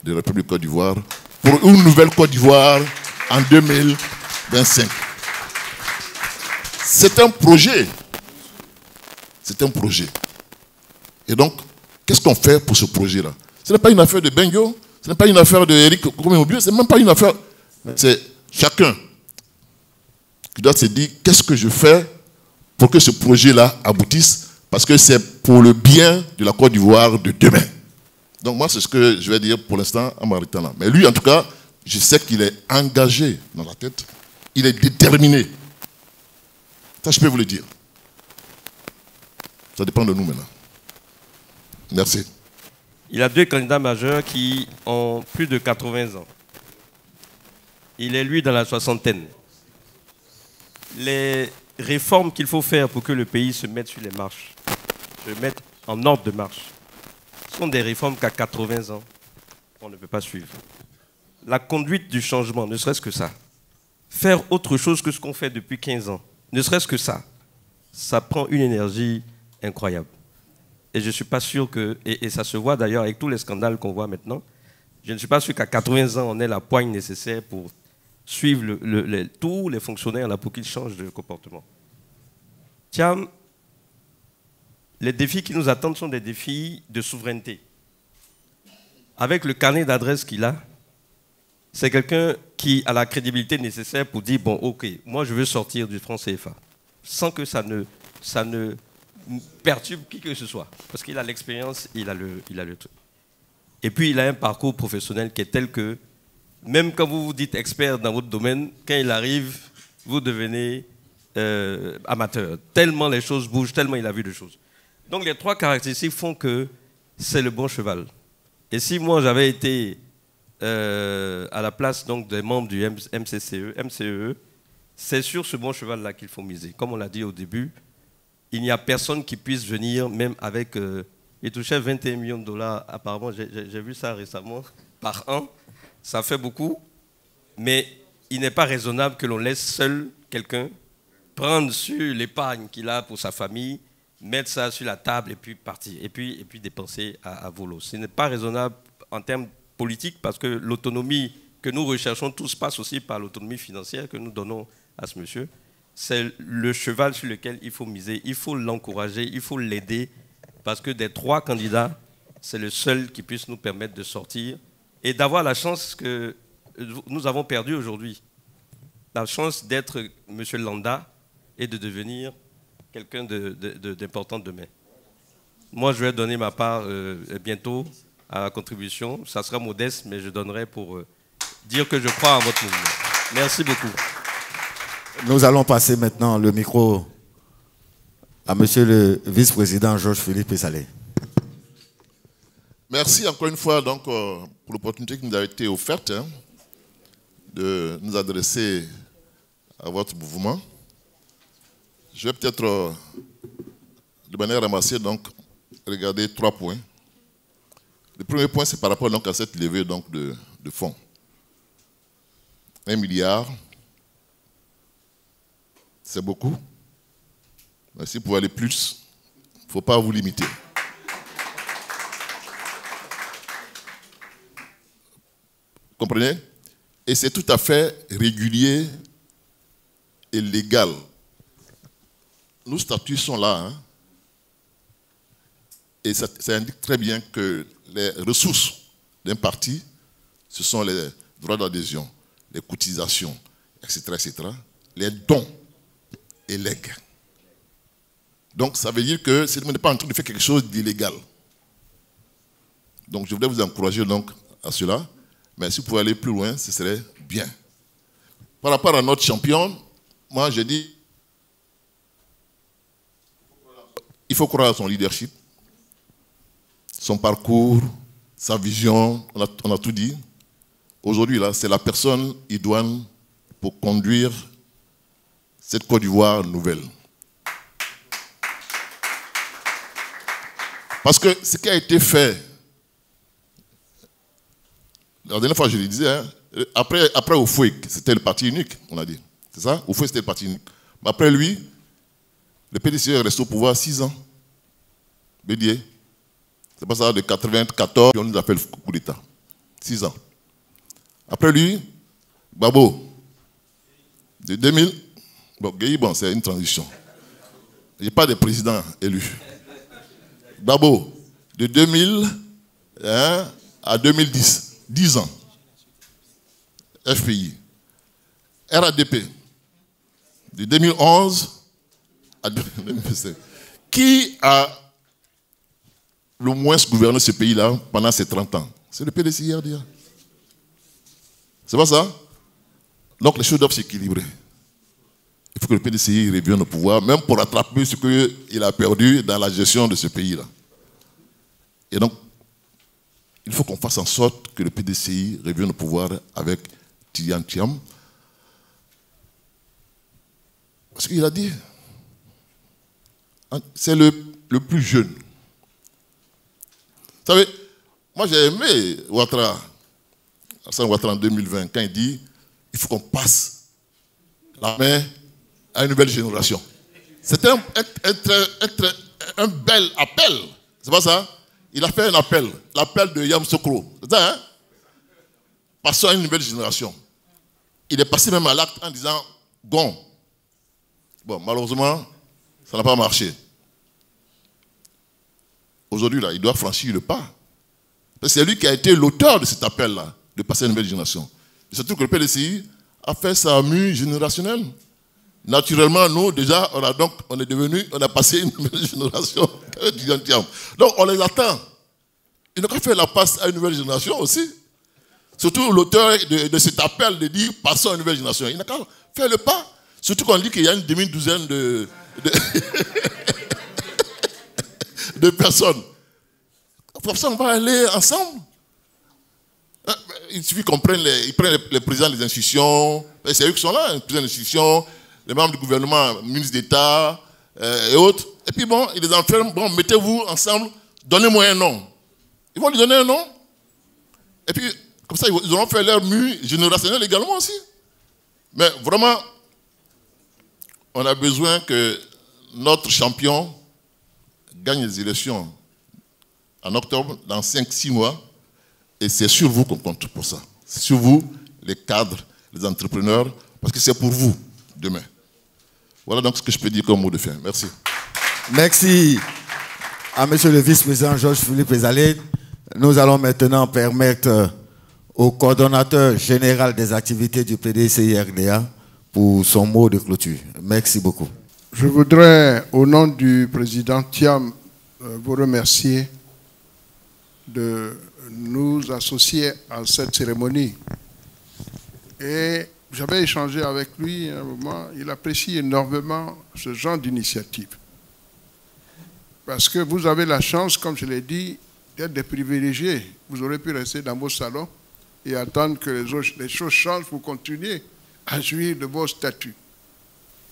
de la République de Côte d'Ivoire pour une nouvelle Côte d'Ivoire en 2025? C'est un projet. C'est un projet. Et donc, qu'est-ce qu'on fait pour ce projet-là? Ce n'est pas une affaire de Bengo, ce n'est pas une affaire de Eric Komé-Obiyo, ce n'est même pas une affaire. C'est chacun qui doit se dire qu'est-ce que je fais pour que ce projet-là aboutisse, parce que c'est pour le bien de la Côte d'Ivoire de demain. Donc moi, c'est ce que je vais dire pour l'instant à Maritana. Mais lui, en tout cas, je sais qu'il est engagé dans la tête, il est déterminé. Ça, je peux vous le dire. Ça dépend de nous maintenant. Merci. Il a 2 candidats majeurs qui ont plus de 80 ans. Il est, lui, dans la soixantaine. Les réformes qu'il faut faire pour que le pays se mette sur les marches, se mette en ordre de marche, sont des réformes qu'à 80 ans, on ne peut pas suivre. La conduite du changement, ne serait-ce que ça. Faire autre chose que ce qu'on fait depuis 15 ans, ne serait-ce que ça, ça prend une énergie incroyable. Et je ne suis pas sûr que, et ça se voit d'ailleurs avec tous les scandales qu'on voit maintenant, je ne suis pas sûr qu'à 80 ans, on ait la poigne nécessaire pour suivre tous les fonctionnaires là, pour qu'ils changent de comportement. Thiam, les défis qui nous attendent sont des défis de souveraineté. Avec le carnet d'adresses qu'il a, c'est quelqu'un qui a la crédibilité nécessaire pour dire, bon, ok, moi je veux sortir du franc CFA, sans que ça ne perturbe qui que ce soit, parce qu'il a l'expérience, il a le truc. Et puis, il a un parcours professionnel qui est tel que, même quand vous vous dites expert dans votre domaine, quand il arrive, vous devenez amateur. Tellement les choses bougent, tellement il a vu de choses. Donc, les 3 caractéristiques font que c'est le bon cheval. Et si moi, j'avais été à la place donc, des membres du MCCE, c'est sur ce bon cheval-là qu'il faut miser. Comme on l'a dit au début, il n'y a personne qui puisse venir, même avec... il touchait 21 millions de dollars, apparemment, j'ai vu ça récemment, par an. Ça fait beaucoup, mais il n'est pas raisonnable que l'on laisse seul quelqu'un prendre sur l'épargne qu'il a pour sa famille, mettre ça sur la table et puis partir, et puis dépenser à volo. Ce n'est pas raisonnable en termes politiques parce que l'autonomie que nous recherchons tous passe aussi par l'autonomie financière que nous donnons à ce monsieur. C'est le cheval sur lequel il faut miser, il faut l'encourager, il faut l'aider parce que des 3 candidats, c'est le seul qui puisse nous permettre de sortir et d'avoir la chance que nous avons perdue aujourd'hui. La chance d'être M. Landa et de devenir quelqu'un d'important demain. Moi, je vais donner ma part bientôt à la contribution. Ça sera modeste, mais je donnerai pour dire que je crois en votre mouvement. Merci beaucoup. Nous allons passer maintenant le micro à Monsieur le vice-président Georges-Philippe Salé. Merci encore une fois donc, pour l'opportunité qui nous a été offerte de nous adresser à votre mouvement. Je vais peut-être, de manière ramassée, donc, regarder 3 points. Le premier point, c'est par rapport donc, à cette levée donc, de fonds. 1 milliard, c'est beaucoup. Mais si vous pouvez aller plus, il ne faut pas vous limiter. Vous comprenez? Et c'est tout à fait régulier et légal. Nos statuts sont là. Hein? Et ça indique très bien que les ressources d'un parti, ce sont les droits d'adhésion, les cotisations, etc., etc., les dons et legs. Donc, ça veut dire que ce n'est pas en train de faire quelque chose d'illégal. Donc, je voudrais vous encourager donc à cela. Mais si vous pouvez aller plus loin, ce serait bien. Par rapport à notre champion, moi, je dis, il faut croire à son leadership, son parcours, sa vision, on a tout dit. Aujourd'hui, là, c'est la personne idoine pour conduire cette Côte d'Ivoire nouvelle. Parce que ce qui a été fait, la dernière fois je le disais, hein, après Oufoué, c'était le parti unique, on a dit. C'est ça? Oufoué, c'était le parti unique. Mais après lui, le PDCE est resté au pouvoir 6 ans. Bédier. C'est pas ça, de 94, on nous appelle coup d'État. 6 ans. Après lui, Babo. De 2000, bon, Gueye, bon, c'est une transition. Il n'y a pas de président élu. Babo, de 2000 à 2010, 10 ans. FPI. RADP, de 2011 à 2017. Qui a le moins gouverné ce pays-là pendant ces 30 ans? C'est le PDCI RDA. C'est pas ça? Donc les choses doivent s'équilibrer. Il faut que le PDCI revienne au pouvoir, même pour rattraper ce qu'il a perdu dans la gestion de ce pays-là. Et donc, il faut qu'on fasse en sorte que le PDCI revienne au pouvoir avec Tidjane Thiam. Parce qu'il a dit, c'est le plus jeune. Vous savez, moi j'ai aimé Ouattara, Alassane Ouattara en 2020, quand il dit, il faut qu'on passe la main à une nouvelle génération. C'était un bel appel. C'est pas ça? Il a fait un appel, l'appel de Yamoussoukro. C'est ça, hein? Passons à une nouvelle génération. Il est passé même à l'acte en disant, Gon. Bon, malheureusement, ça n'a pas marché. Aujourd'hui, là, il doit franchir le pas. C'est lui qui a été l'auteur de cet appel-là, de passer à une nouvelle génération. Et surtout que le PDCI a fait sa mue générationnelle. Naturellement, nous, déjà, on a passé une nouvelle génération. Donc, on les attend. Il n'a qu'à faire la passe à une nouvelle génération aussi. Surtout l'auteur de cet appel de dire passons à une nouvelle génération. Il n'a qu'à faire le pas. Surtout qu'on dit qu'il y a une demi-douzaine de personnes. Pour ça, on va aller ensemble. Il suffit qu'on prenne les présidents des institutions. C'est eux qui sont là, les présidents des institutions, les membres du gouvernement, ministres d'État et autres. Et puis bon, ils les enferment. Bon, mettez-vous ensemble, donnez-moi un nom. Ils vont lui donner un nom. Et puis, comme ça, ils auront fait leur mue générationnelle également aussi. Mais vraiment, on a besoin que notre champion gagne les élections en octobre, dans 5-6 mois. Et c'est sur vous qu'on compte pour ça. C'est sur vous, les cadres, les entrepreneurs, parce que c'est pour vous demain. Voilà donc ce que je peux dire comme mot de fin. Merci. Merci à monsieur le vice-président Georges-Philippe Ezalé. Nous allons maintenant permettre au coordonnateur général des activités du PDCI-RDA pour son mot de clôture. Merci beaucoup. Je voudrais, au nom du président Thiam, vous remercier de nous associer à cette cérémonie. Et j'avais échangé avec lui à un moment, il apprécie énormément ce genre d'initiative. Parce que vous avez la chance, comme je l'ai dit, d'être des privilégiés. Vous aurez pu rester dans vos salons et attendre que les choses changent pour continuer à jouir de vos statuts.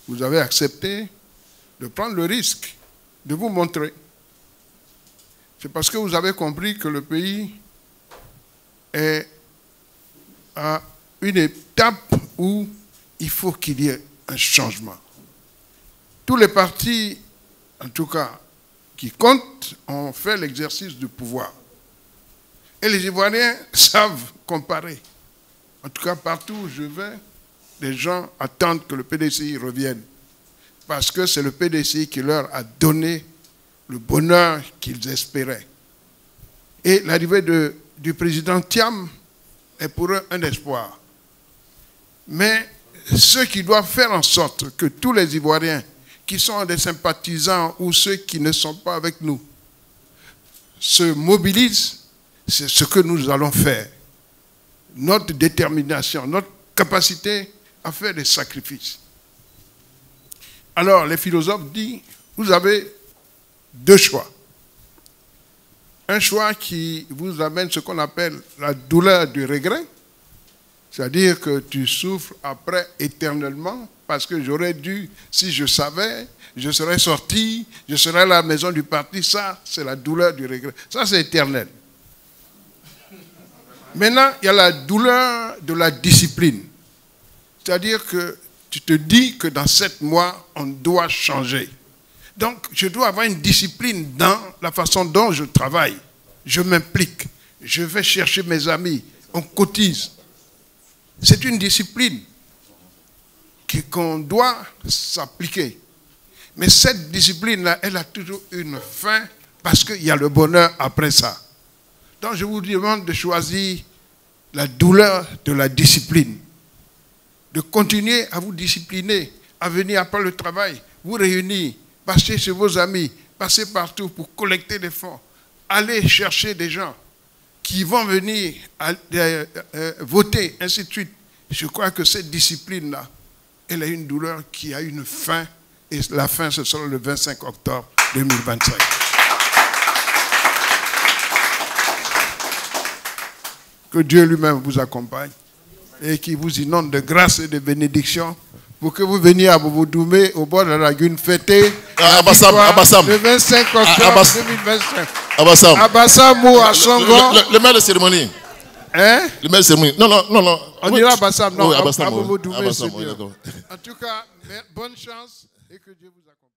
Vous avez accepté de prendre le risque de vous montrer. C'est parce que vous avez compris que le pays est à une étape où il faut qu'il y ait un changement. Tous les partis, en tout cas, qui comptent, ont fait l'exercice du pouvoir. Et les Ivoiriens savent comparer. En tout cas, partout où je vais, les gens attendent que le PDCI revienne. Parce que c'est le PDCI qui leur a donné le bonheur qu'ils espéraient. Et l'arrivée du président Thiam est pour eux un espoir. Mais ceux qui doivent faire en sorte que tous les Ivoiriens qui sont des sympathisants ou ceux qui ne sont pas avec nous se mobilisent, c'est ce que nous allons faire. Notre détermination, notre capacité à faire des sacrifices. Alors, les philosophes disent, vous avez deux choix. Un choix qui vous amène ce qu'on appelle la douleur du regret, c'est-à-dire que tu souffres après éternellement, parce que j'aurais dû, si je savais, je serais sorti, je serais à la maison du parti. Ça, c'est la douleur du regret. Ça, c'est éternel. Maintenant, il y a la douleur de la discipline. C'est-à-dire que tu te dis que dans 7 mois, on doit changer. Donc, je dois avoir une discipline dans la façon dont je travaille. Je m'implique. Je vais chercher mes amis. On cotise. C'est une discipline qu'on doit s'appliquer. Mais cette discipline-là, elle a toujours une fin parce qu'il y a le bonheur après ça. Donc, je vous demande de choisir la douleur de la discipline. De continuer à vous discipliner, à venir après le travail, vous réunir, passer chez vos amis, passer partout pour collecter des fonds, aller chercher des gens qui vont venir voter, ainsi de suite. Je crois que cette discipline-là, elle a une douleur qui a une fin, et la fin, ce sera le 25 octobre 2025. Que Dieu lui-même vous accompagne et qu'il vous inonde de grâce et de bénédictions pour que vous veniez à Bobo-Doumé, au bord de la lagune, fêter le 25 octobre 2025. Abassam ou à Songo. Le maire de cérémonie. Hein? Le maire de cérémonie. Non. On ira à Abassam, non, oui, à Bobo-Doumé, oui. c'est mieux. En tout cas, bonne chance et que Dieu vous accompagne.